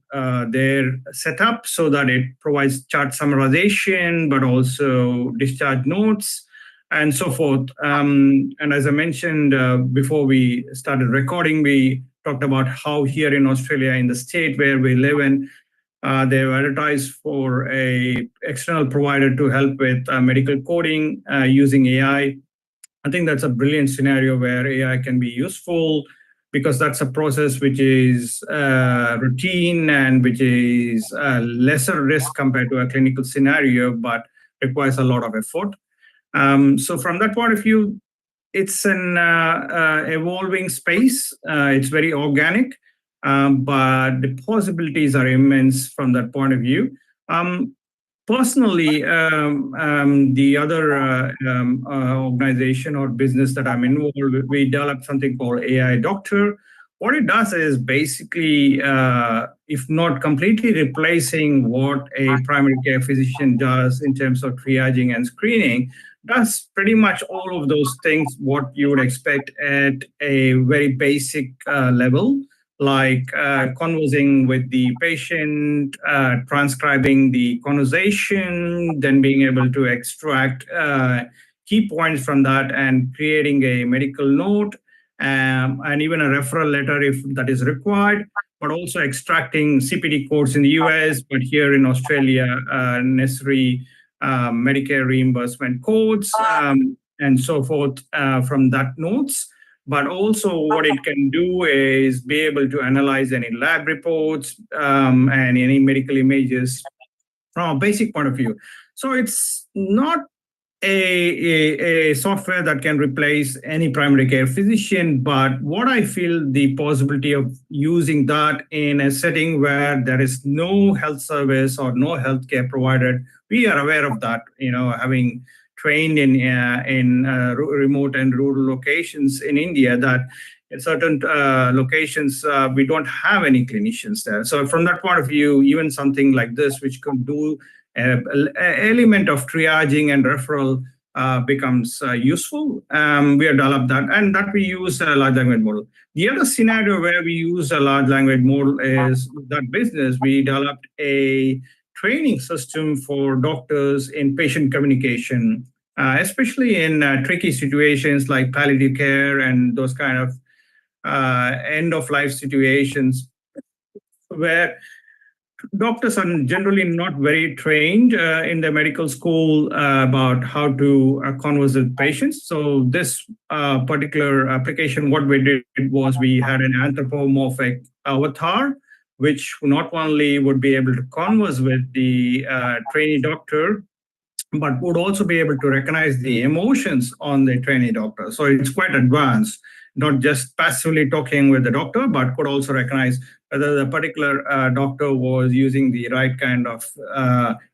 their setup so that it provides chart summarization, but also discharge notes and so forth. And as I mentioned before we started recording, we talked about how here in Australia, in the state where we live in, they've advertised for a external provider to help with medical coding using AI. I think that's a brilliant scenario where AI can be useful because that's a process which is routine and which is lesser risk compared to a clinical scenario, but requires a lot of effort. So from that point of view, it's an evolving space. It's very organic. But the possibilities are immense from that point of view. Personally, the other organization or business that I'm involved with, we developed something called AI Doctor. What it does is basically, if not completely replacing what a primary care physician does in terms of triaging and screening, does pretty much all of those things what you would expect at a very basic level, like conversing with the patient, transcribing the conversation, then being able to extract key points from that and creating a medical note, and even a referral letter if that is required, but also extracting CPT codes in the US, but here in Australia, necessary Medicare reimbursement codes, and so forth from that notes. But also what it can do is be able to analyze any lab reports and any medical images from a basic point of view. So it's not a software that can replace any primary care physician, but what I feel the possibility of using that in a setting where there is no health service or no healthcare provider, we are aware of that, having trained in remote and rural locations in India, that in certain locations, we don't have any clinicians there. So from that point of view, even something like this, which could do an element of triaging and referral becomes useful. We have developed that, and that we use a large language model. The other scenario where we use a large language model is that business. We developed a training system for doctors in patient communication, especially in tricky situations like palliative care and those kind of end-of-life situations where doctors are generally not very trained in the medical school about how to converse with patients. So this particular application, what we did was we had an anthropomorphic avatar, which not only would be able to converse with the trainee doctor, but would also be able to recognize the emotions on the trainee doctor. So it's quite advanced, not just passively talking with the doctor, but could also recognize whether the particular doctor was using the right kind of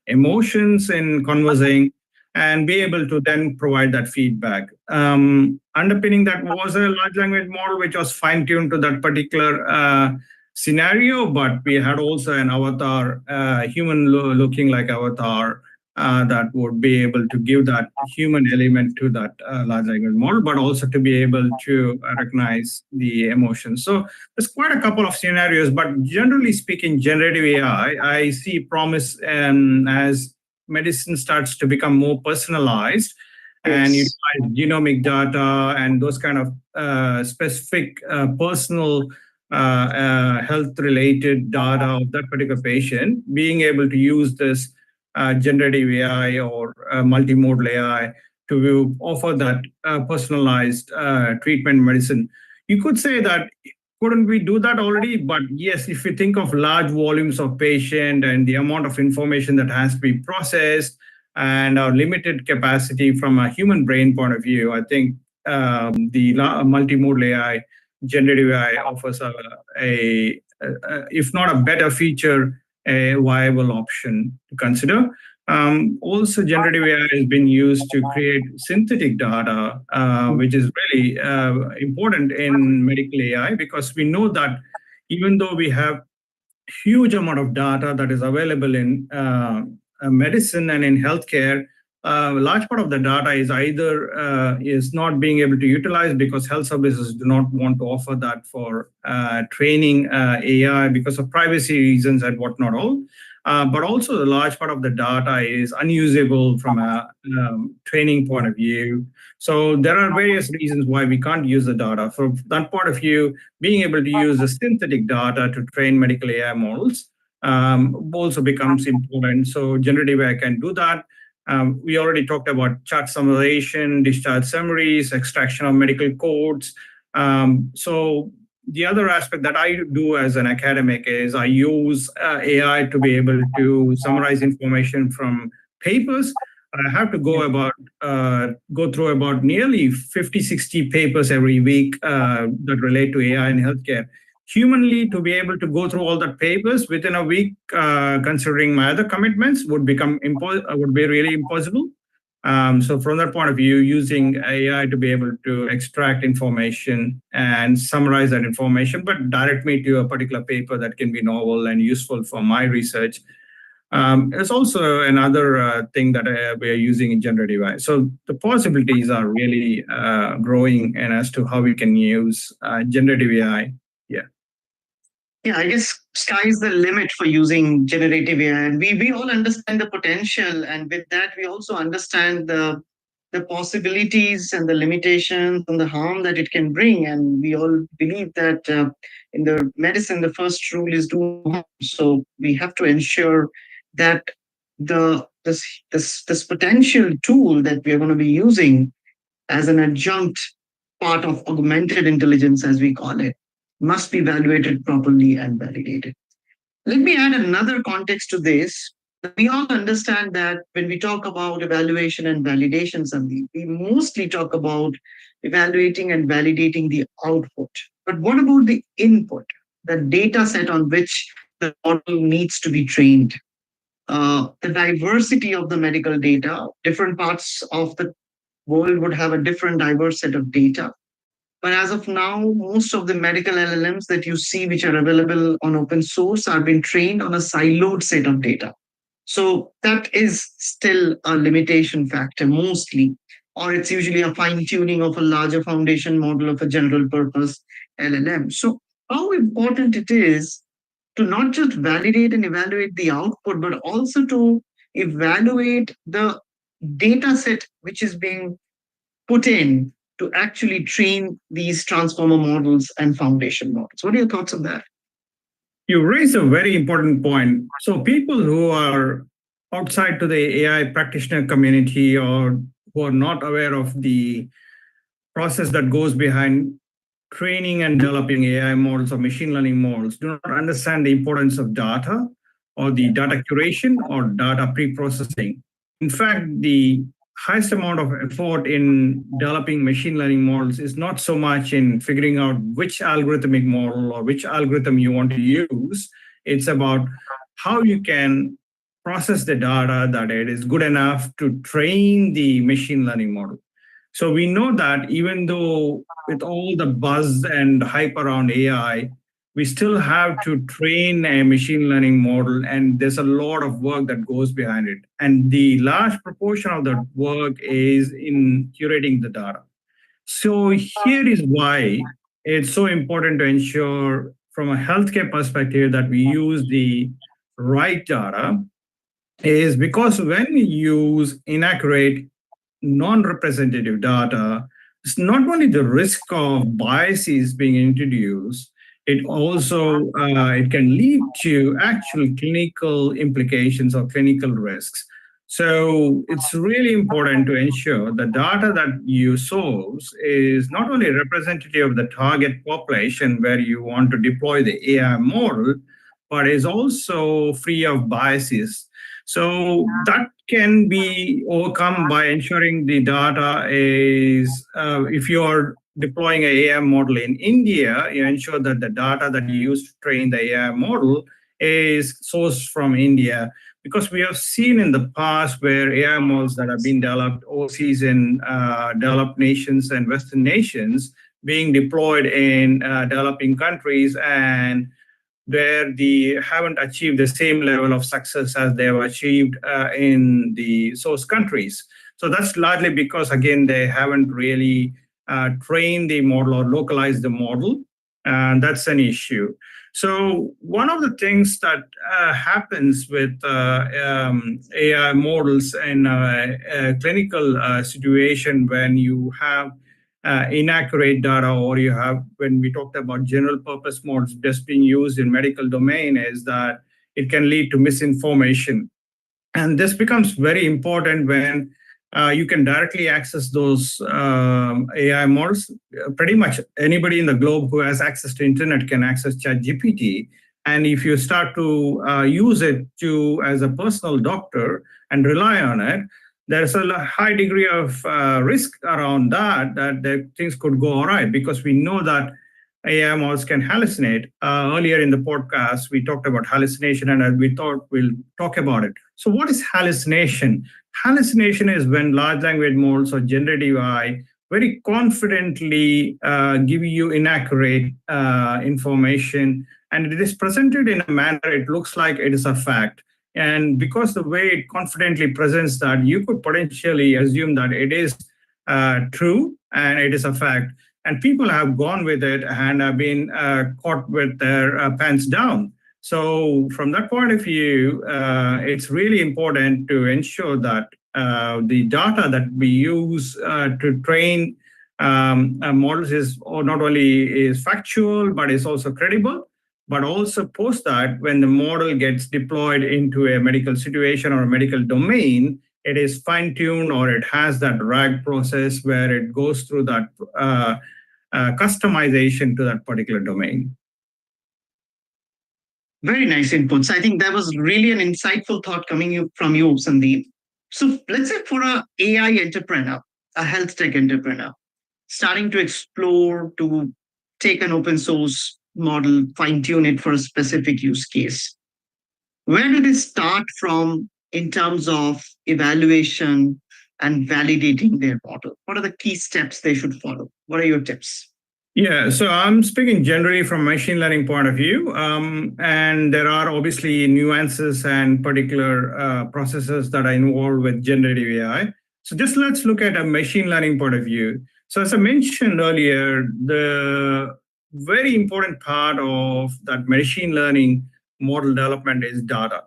emotions in conversing, and be able to then provide that feedback. Underpinning that was a large language model which was fine tuned to that particular scenario, but we had also an avatar, human looking like avatar, that would be able to give that human element to that large language model, but also to be able to recognize the emotions. So there's quite a couple of scenarios, but generally speaking, generative AI, I see promise as medicine starts to become more personalized and Yes. utilize genomic data and those kind of specific personal health related data of that particular patient, being able to use this generative AI or multimodal AI to offer that personalized treatment medicine. You could say that couldn't we do that already? But yes, if you think of large volumes of patient and the amount of information that has to be processed and our limited capacity from a human brain point of view, I think the multimodal AI, generative AI offers if not a better feature, a viable option to consider. Also, generative AI has been used to create synthetic data, which is really important in medical AI, because we know that even though we have huge amount of data that is available in medicine and in healthcare, a large part of the data is either is not being able to utilize because health services do not want to offer that for training AI because of privacy reasons and whatnot all. But also a large part of the data is unusable from a training point of view. So there are various reasons why we can't use the data. From that point of view, being able to use the synthetic data to train medical AI models also becomes important. So generative AI can do that. We already talked about chart summarization, discharge summaries, extraction of medical codes. So the other aspect that I do as an academic is I use AI to be able to summarize information from papers. I have to go through about nearly 50, 60 papers every week that relate to AI in healthcare. Humanly, to be able to go through all the papers within a week, considering my other commitments, would be really impossible. So from that point of view, using AI to be able to extract information and summarize that information, but direct me to a particular paper that can be novel and useful for my research. It's also another thing that we are using in generative AI. So the possibilities are really growing, and as to how we can use generative AI. Yeah. Yeah, I guess sky's the limit for using generative AI. And we all understand the potential. And with that, we also understand the possibilities and the limitations and the harm that it can bring. And we all believe that in the medicine, the first rule is do no harm. So we have to ensure that this potential tool that we are going to be using as an adjunct part of augmented intelligence, as we call it, must be evaluated properly and validated. Let me add another context to this. We all understand that when we talk about evaluation and validation, Sandeep, we mostly talk about evaluating and validating the output. But what about the input, the data set on which the model needs to be trained? The diversity of the medical data, different parts of the world would have a different diverse set of data. But as of now, most of the medical LLMs that you see, which are available on open source, are being trained on a siloed set of data. So that is still a limitation factor mostly, or it's usually a fine tuning of a larger foundation model of a general purpose LLM. So how important it is to not just validate and evaluate the output, but also to evaluate the data set which is being put in to actually train these transformer models and foundation models. What are your thoughts on that? You raise a very important point. So people who are outside to the AI practitioner community or who are not aware of the process that goes behind training and developing AI models or machine learning models do not understand the importance of data or the data curation or data pre-processing. In fact, the highest amount of effort in developing machine learning models is not so much in figuring out which algorithmic model or which algorithm you want to use. It's about how you can process the data that it is good enough to train the machine learning model. So we know that even though with all the buzz and hype around AI, we still have to train a machine learning model, and there's a lot of work that goes behind it. And the large proportion of that work is in curating the data. So here is why it's so important to ensure from a healthcare perspective that we use the right data is because when we use inaccurate non-representative data, it's not only the risk of biases being introduced, it also it can lead to actual clinical implications or clinical risks. So it's really important to ensure the data that you source is not only representative of the target population where you want to deploy the AI model, but is also free of biases. So that can be overcome by ensuring the data is, if you are deploying an AI model in India, you ensure that the data that you use to train the AI model is sourced from India. Because we have seen in the past where AI models that have been developed overseas in developed nations and Western nations being deployed in developing countries, and where they haven't achieved the same level of success as they have achieved in the source countries. So that's largely because, again, they haven't really trained the model or localized the model, and that's an issue. So one of the things that happens with AI models in a clinical situation when you have inaccurate data, or you have, when we talked about general purpose models just being used in medical domain, is that it can lead to misinformation. And this becomes very important when you can directly access those AI models. Pretty much anybody in the globe who has access to internet can access ChatGPT. And if you start to use it to as a personal doctor and rely on it, there's a high degree of risk around that things could go all right, because we know that AI models can hallucinate. Earlier in the podcast, we talked about hallucination, and we thought we'll talk about it. So what is hallucination? Hallucination is when large language models or generative AI very confidently give you inaccurate information, and it is presented in a manner it looks like it is a fact. And because the way it confidently presents that, you could potentially assume that it is true and it is a fact. And people have gone with it and have been caught with their pants down. So from that point of view, it's really important to ensure that the data that we use to train models is not only is factual, but is also credible. But also post that when the model gets deployed into a medical situation or a medical domain, it is fine-tuned, or it has that RAG process where it goes through that customization to that particular domain. Very nice inputs. I think that was really an insightful thought coming from you, Sandeep. So let's say for a AI entrepreneur, a health tech entrepreneur, starting to explore to take an open source model, fine tune it for a specific use case. Where do they start from in terms of evaluation and validating their model? What are the key steps they should follow? What are your tips? Yeah, so I'm speaking generally from a machine learning point of view, and there are obviously nuances and particular processes that are involved with generative AI. So just let's look at a machine learning point of view. So as I mentioned earlier, the very important part of that machine learning model development is data.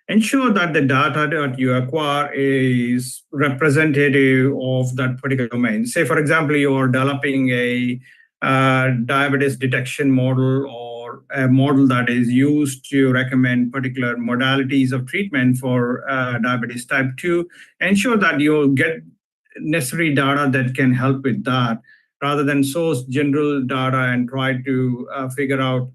Ensure that the data that you acquire is representative of that particular domain. Say, for example, you are developing a diabetes detection model or or a model that is used to recommend particular modalities of treatment for diabetes type 2, ensure that you get necessary data that can help with that, rather than source general data and try to figure out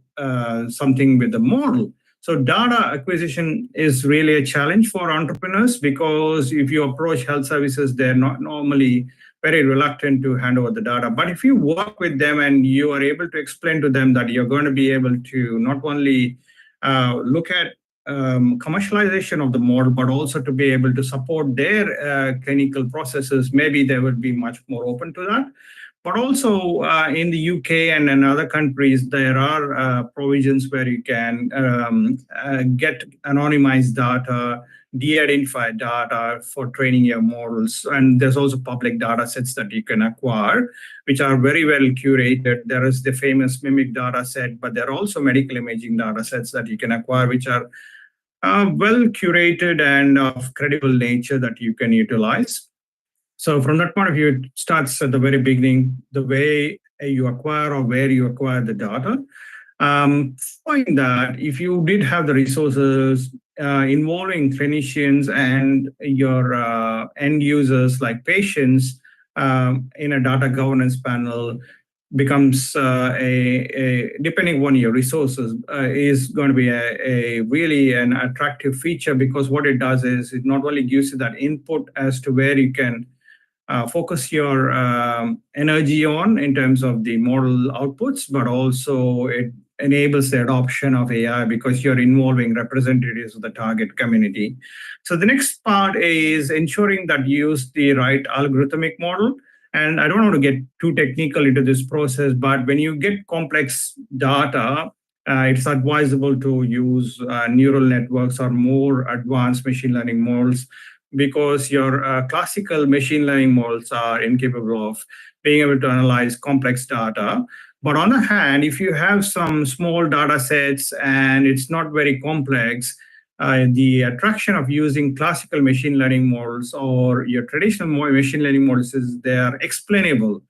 something with the model. So data acquisition is really a challenge for entrepreneurs, because if you approach health services, they're not normally very reluctant to hand over the data. But if you work with them and you are able to explain to them that you're going to be able to not only look at commercialization of the model, but also to be able to support their clinical processes, maybe they would be much more open to that. But also in the UK and in other countries, there are provisions where you can get anonymized data, de-identified data for training your models. And there's also public data sets that you can acquire, which are very well curated. There is the famous MIMIC data set, but there are also medical imaging data sets that you can acquire, which are well curated and of credible nature that you can utilize. So from that point of view, it starts at the very beginning, the way you acquire or where you acquire the data. Following that, if you did have the resources involving clinicians and your end users like patients in a data governance panel, becomes depending on your resources, is going to be a really an attractive feature, because what it does is it not only gives you that input as to where you can focus your energy on in terms of the model outputs, but also it enables the adoption of AI because you're involving representatives of the target community. So the next part is ensuring that you use the right algorithmic model. And I don't want to get too technical into this process, but when you get complex data, it's advisable to use neural networks or more advanced machine learning models, because your classical machine learning models are incapable of being able to analyze complex data. But on the hand, if you have some small data sets and it's not very complex, the attraction of using classical machine learning models or your traditional machine learning models is they're explainable.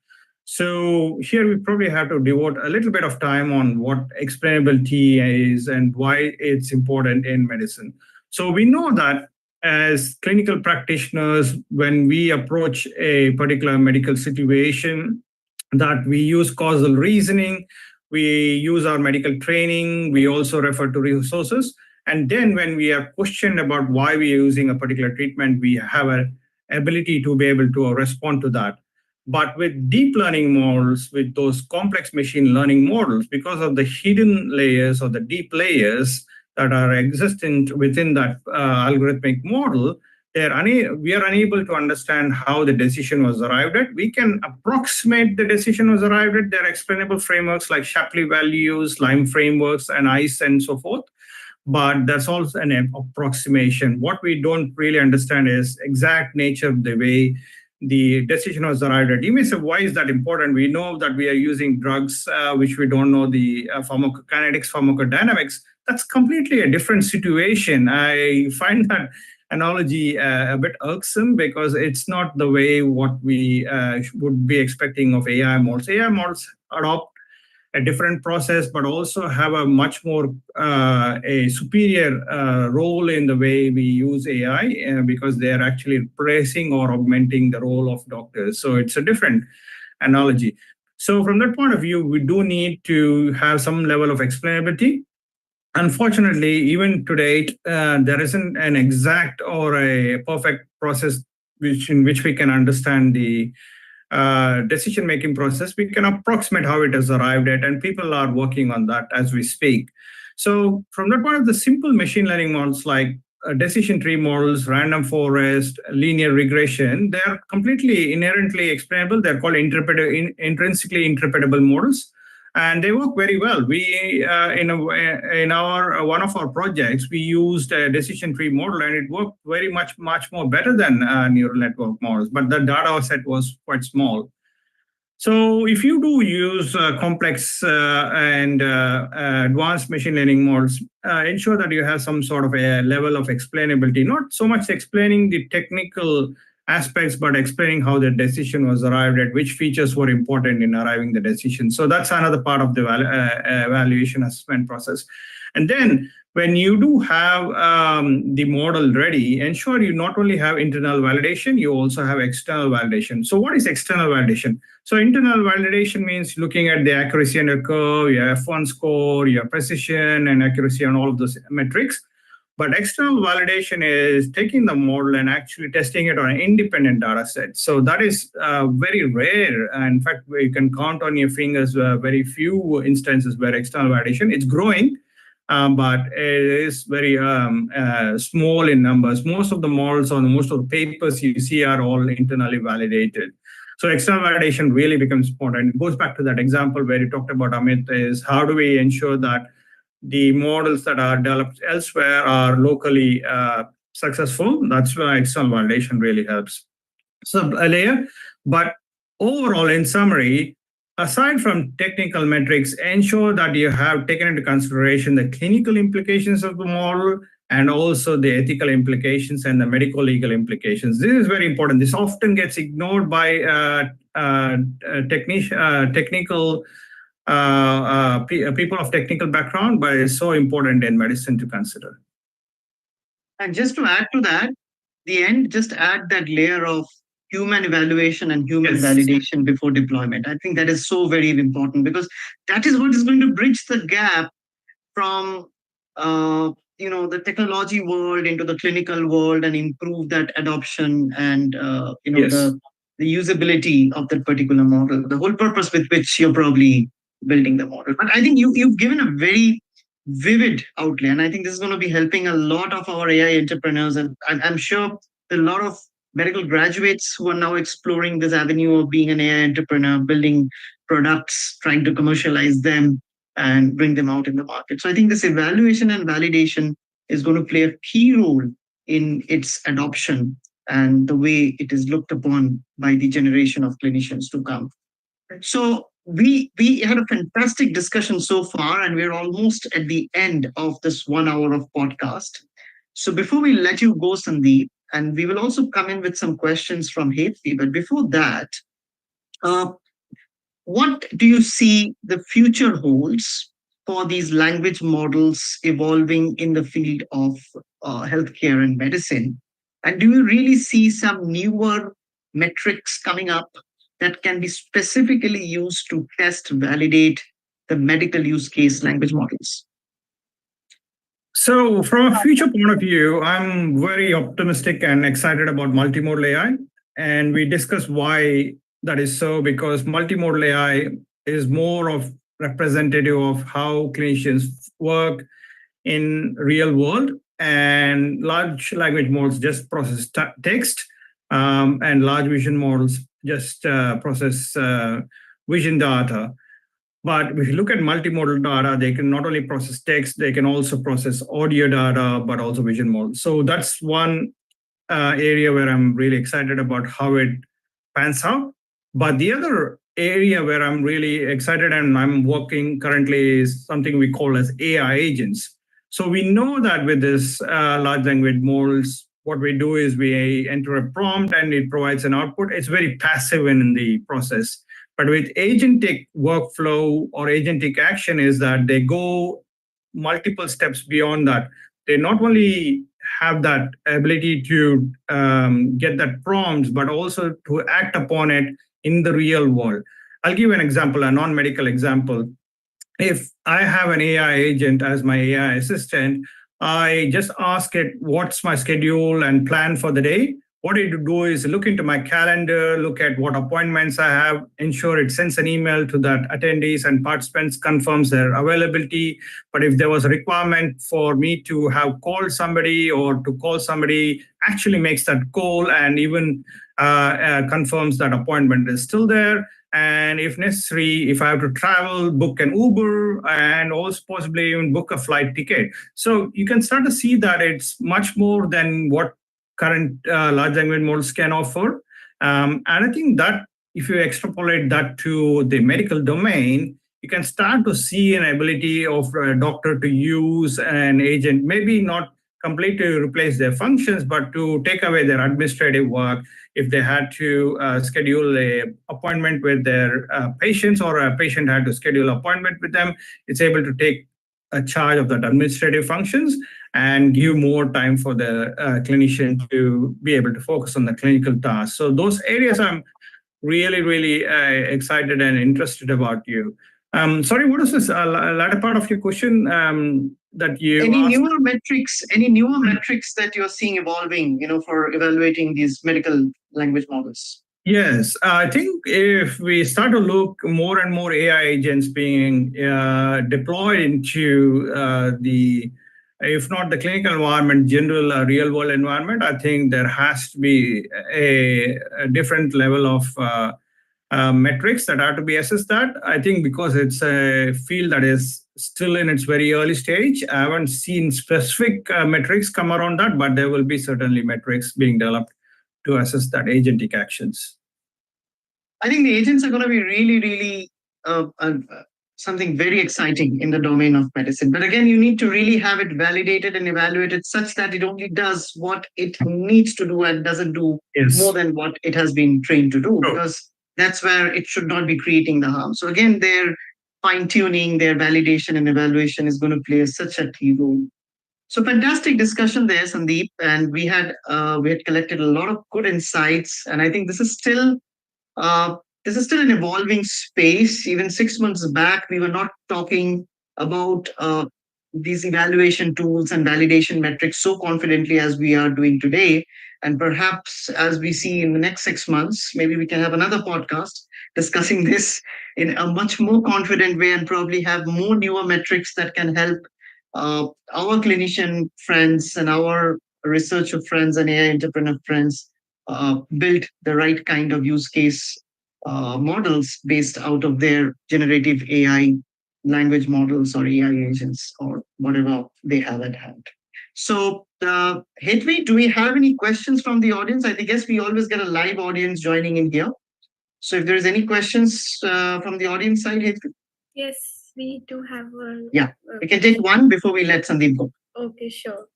So here we probably have to devote a little bit of time on what explainability is and why it's important in medicine. So we know that as clinical practitioners, when we approach a particular medical situation, that we use causal reasoning, we use our medical training, we also refer to resources. And then when we are questioned about why we are using a particular treatment, we have an ability to be able to respond to that. But with deep learning models, with those complex machine learning models, because of the hidden layers or the deep layers that are existent within that algorithmic model, we are unable to understand how the decision was arrived at. We can approximate the decision was arrived at. There are explainable frameworks like Shapley values, Lime frameworks, and ICE, and so forth. But that's also an approximation. What we don't really understand is exact nature of the way the decision was arrived at. You may say, why is that important? We know that we are using drugs, which we don't know the pharmacokinetics, pharmacodynamics. That's completely a different situation. I find that analogy a bit irksome, because it's not the way what we would be expecting of AI models. AI models adopt a different process, but also have a much more a superior role in the way we use AI, because they are actually replacing or augmenting the role of doctors. So it's a different analogy. So from that point of view, we do need to have some level of explainability. Unfortunately, even to date, there isn't an exact or a perfect process in which we can understand the decision-making process. We can approximate how it has arrived at, and people are working on that as we speak. So from that point of the simple machine learning models like decision tree models, random forest, linear regression, they're completely inherently explainable. They're called intrinsically interpretable models. And they work very well. We in our one of our projects, we used a decision tree model, and it worked very much more better than neural network models. But the data set was quite small. So if you do use complex and advanced machine learning models, ensure that you have some sort of a level of explainability. Not so much explaining the technical aspects, but explaining how the decision was arrived at, which features were important in arriving the decision. So that's another part of the evaluation assessment process. And then when you do have the model ready, ensure you not only have internal validation, you also have external validation. So what is external validation? So internal validation means looking at the accuracy and the curve, your F1 score, your precision and accuracy and all of those metrics. But external validation is taking the model and actually testing it on an independent data set. So that is very rare. In fact, you can count on your fingers very few instances where external validation, it's growing, but it is very small in numbers. Most of the models or most of the papers you see are all internally validated. So external validation really becomes important. It goes back to that example where you talked about, Amit, is how do we ensure that the models that are developed elsewhere are locally successful? That's why external validation really helps. So a layer, but overall, in summary, aside from technical metrics, ensure that you have taken into consideration the clinical implications of the model and also the ethical implications and the medical legal implications. This is very important. This often gets ignored by technical people of technical background, but it's so important in medicine to consider. And just to add to that, the end, just add that layer of human evaluation and human validation before deployment. I think that is so very important because that is what is going to bridge the gap from the technology world into the clinical world and improve that adoption and the usability of that particular model, the whole purpose with which you're probably building the model. But I think you've given a very vivid outlay, and I think this is going to be helping a lot of our AI entrepreneurs, and I'm sure a lot of medical graduates who are now exploring this avenue of being an AI entrepreneur, building products, trying to commercialize them and bring them out in the market. So I think this evaluation and validation is going to play a key role in its adoption and the way it is looked upon by the generation of clinicians to come. So we had a fantastic discussion so far, and we're almost at the end of this 1 hour of podcast. So before we let you go, Sandeep, and we will also come in with some questions from Hetvi, but before that, what do you see the future holds for these language models evolving in the field of healthcare and medicine? And do you really see some newer metrics coming up that can be specifically used to test, validate the medical use case language models? So from a future point of view, I'm very optimistic and excited about multimodal AI. And we discussed why that is so, because multimodal AI is more of representative of how clinicians work in real world, and large language models just process text, and large vision models just process vision data. But if you look at multimodal data, they can not only process text, they can also process audio data, but also vision models. So that's one area where I'm really excited about how it pans out. But the other area where I'm really excited and I'm working currently is something we call as AI agents. So we know that with this large language models, what we do is we enter a prompt and it provides an output. It's very passive in the process. But with agentic workflow or agentic action is that they go multiple steps beyond that. They not only have that ability to get that prompt, but also to act upon it in the real world. I'll give an example, a non-medical example. If I have an AI agent as my AI assistant, I just ask it, what's my schedule and plan for the day? What it do is look into my calendar, look at what appointments I have, ensure it sends an email to that attendees and participants, confirms their availability. But if there was a requirement for me to have called somebody or to call somebody, actually makes that call and even confirms that appointment is still there. And if necessary, if I have to travel, book an Uber and also possibly even book a flight ticket. So you can start to see that it's much more than what current large language models can offer. And I think that if you extrapolate that to the medical domain, you can start to see an ability of a doctor to use an agent, maybe not completely replace their functions, but to take away their administrative work. If they had to schedule a appointment with their patients, or a patient had to schedule an appointment with them, it's able to take a charge of that administrative functions and give more time for the clinician to be able to focus on the clinical tasks. So those areas I'm really, really excited and interested about you. Sorry, what is this latter part of your question that you Any asked? newer metrics that you're seeing evolving, for evaluating these medical language models? Yes, I think if we start to look more and more AI agents being deployed into if not the clinical environment, general real world environment, I think there has to be a different level of metrics that are to be assessed. That I think because it's a field that is still in its very early stage, I haven't seen specific metrics come around that, but there will be certainly metrics being developed to assess that agentic actions. I think the agents are going to be really, really something very exciting in the domain of medicine. But again, you need to really have it validated and evaluated such that it only does what it needs to do and doesn't do more than what it has been trained to do, because that's where it should not be creating the harm. So again, their fine-tuning, their validation and evaluation is going to play such a key role. So fantastic discussion there, Sandeep, and we had collected a lot of good insights, and I think this is still an evolving space. Even 6 months back, we were not talking about these evaluation tools and validation metrics so confidently as we are doing today. And perhaps as we see in the next 6 months, maybe we can have another podcast discussing this in a much more confident way, and probably have more newer metrics that can help our clinician friends and our researcher friends and AI entrepreneur friends build the right kind of use case models based out of their generative AI language models or AI agents or whatever they have at hand. So, Hedvi, do we have any questions from the audience? I guess we always get a live audience joining in here. So, if there's any questions from the audience side, Hedvi? Yes, we do have a... Yeah, we can take one before we let Sandeep go. Okay, sure.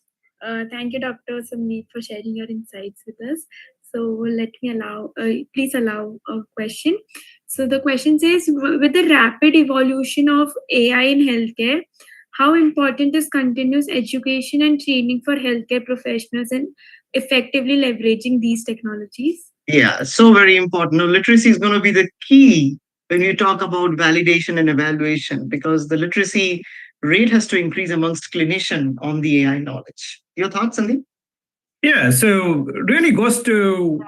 Thank you, Dr. Sandeep, for sharing your insights with us. So please allow a question. So the question says, with the rapid evolution of AI in healthcare, how important is continuous education and training for healthcare professionals in effectively leveraging these technologies? Yeah, so very important. Now, literacy is going to be the key when you talk about validation and evaluation, because the literacy rate has to increase amongst clinicians on the AI knowledge. Your thoughts, Sandeep? Yeah, so really goes to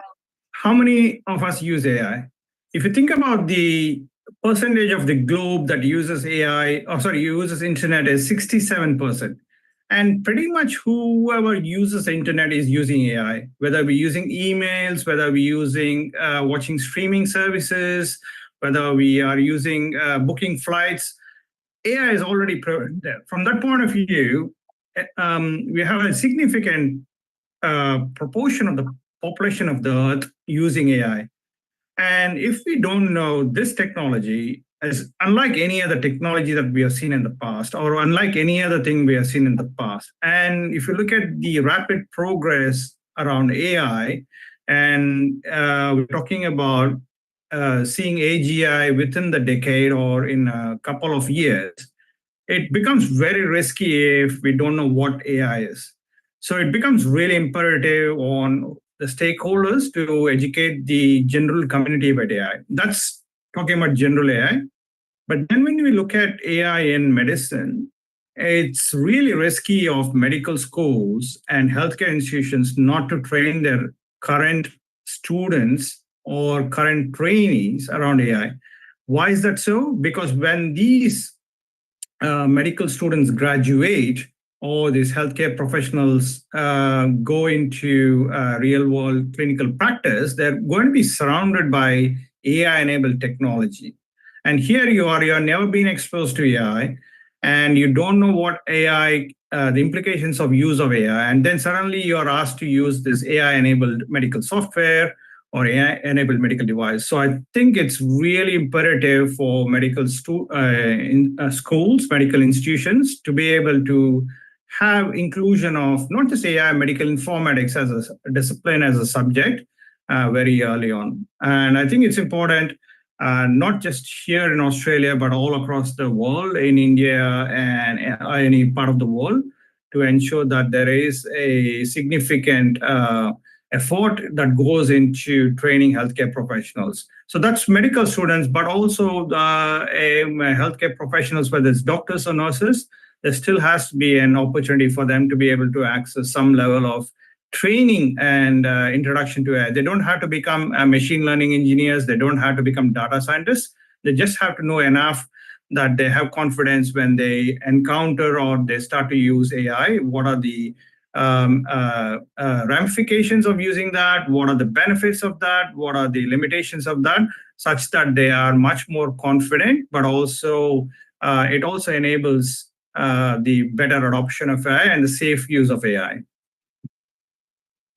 how many of us use AI. If you think about the percentage of the globe that uses uses internet is 67%. And pretty much whoever uses the internet is using AI, whether we're using emails, whether we're using watching streaming services, whether we are using booking flights. AI is already there. From that point of view, we have a significant proportion of the population of the earth using AI. And if we don't know this technology, as unlike any other technology that we have seen in the past, or unlike any other thing we have seen in the past, and if you look at the rapid progress around AI, and we're talking about seeing AGI within the decade or in a couple of years, it becomes very risky if we don't know what AI is. So it becomes really imperative on the stakeholders to educate the general community about AI. That's talking about general AI. But then when we look at AI in medicine, it's really risky of medical schools and healthcare institutions not to train their current students or current trainees around AI. Why is that so? Because when these medical students graduate, or these healthcare professionals go into real world clinical practice, they're going to be surrounded by AI enabled technology. And here you're never been exposed to AI, and you don't know what AI, the implications of use of AI. And then suddenly you're asked to use this AI enabled medical software or AI-enabled medical device. So I think it's really imperative for medical schools, medical institutions to be able to have inclusion of not just AI, medical informatics as a discipline, as a subject very early on. And I think it's important, not just here in Australia, but all across the world, in India and any part of the world, to ensure that there is a significant effort that goes into training healthcare professionals. So that's medical students, but also healthcare professionals, whether it's doctors or nurses. There still has to be an opportunity for them to be able to access some level of training and introduction to AI. They don't have to become machine learning engineers. They don't have to become data scientists. They just have to know enough that they have confidence when they encounter or they start to use AI. What are the ramifications of using that? What are the benefits of that? What are the limitations of that? Such that they are much more confident, but also it also enables the better adoption of AI and the safe use of AI.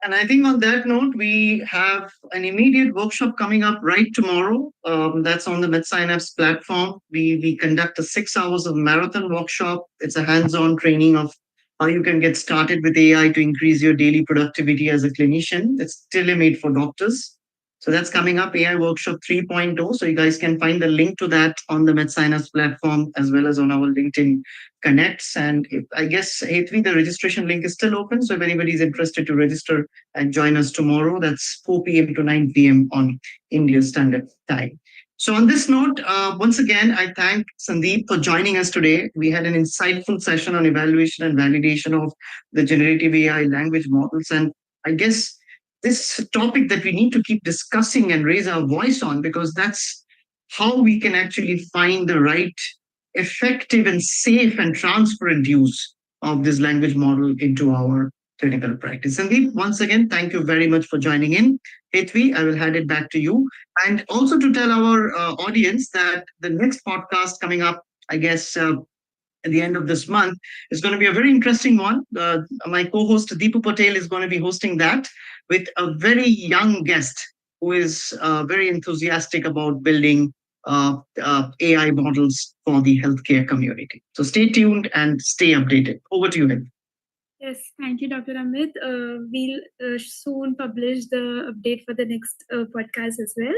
And I think on that note, we have an immediate workshop coming up right tomorrow. That's on the MedSynapse platform. We conduct a 6 hours of marathon workshop. It's a hands-on training of how you can get started with AI to increase your daily productivity as a clinician. It's tailor-made for doctors. So that's coming up, AI Workshop 3.0. So you guys can find the link to that on the MedSynapse platform as well as on our LinkedIn Connects. And I guess, Hetvi, the registration link is still open. So if anybody is interested to register and join us tomorrow, that's 4 p.m. to 9 p.m. on India Standard Time. So on this note, once again, I thank Sandeep for joining us today. We had an insightful session on evaluation and validation of the generative AI language models. And I guess this topic that we need to keep discussing and raise our voice on, because that's how we can actually find the right effective and safe and transparent use of this language model into our clinical practice. Sandeep, once again, thank you very much for joining in. Hetvi, I will hand it back to you. And also to tell our audience that the next podcast coming up, I guess, at the end of this month is going to be a very interesting one. My co-host Deepu Patel is going to be hosting that with a very young guest who is very enthusiastic about building AI models for the healthcare community. So stay tuned and stay updated. Over to you, Hetvi. Yes, thank you, Dr. Amit. We'll soon publish the update for the next podcast as well.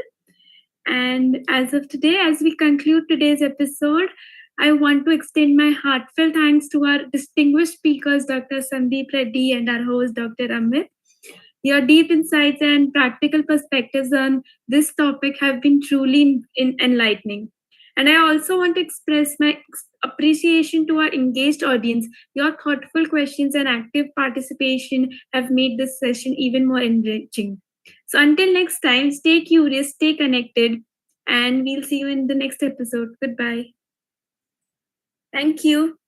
And as of today, as we conclude today's episode, I want to extend my heartfelt thanks to our distinguished speakers, Dr. Sandeep Reddy and our host, Dr. Amit. Your deep insights and practical perspectives on this topic have been truly enlightening. And I also want to express my appreciation to our engaged audience. Your thoughtful questions and active participation have made this session even more enriching. So until next time, stay curious, stay connected, and we'll see you in the next episode. Goodbye. Thank you.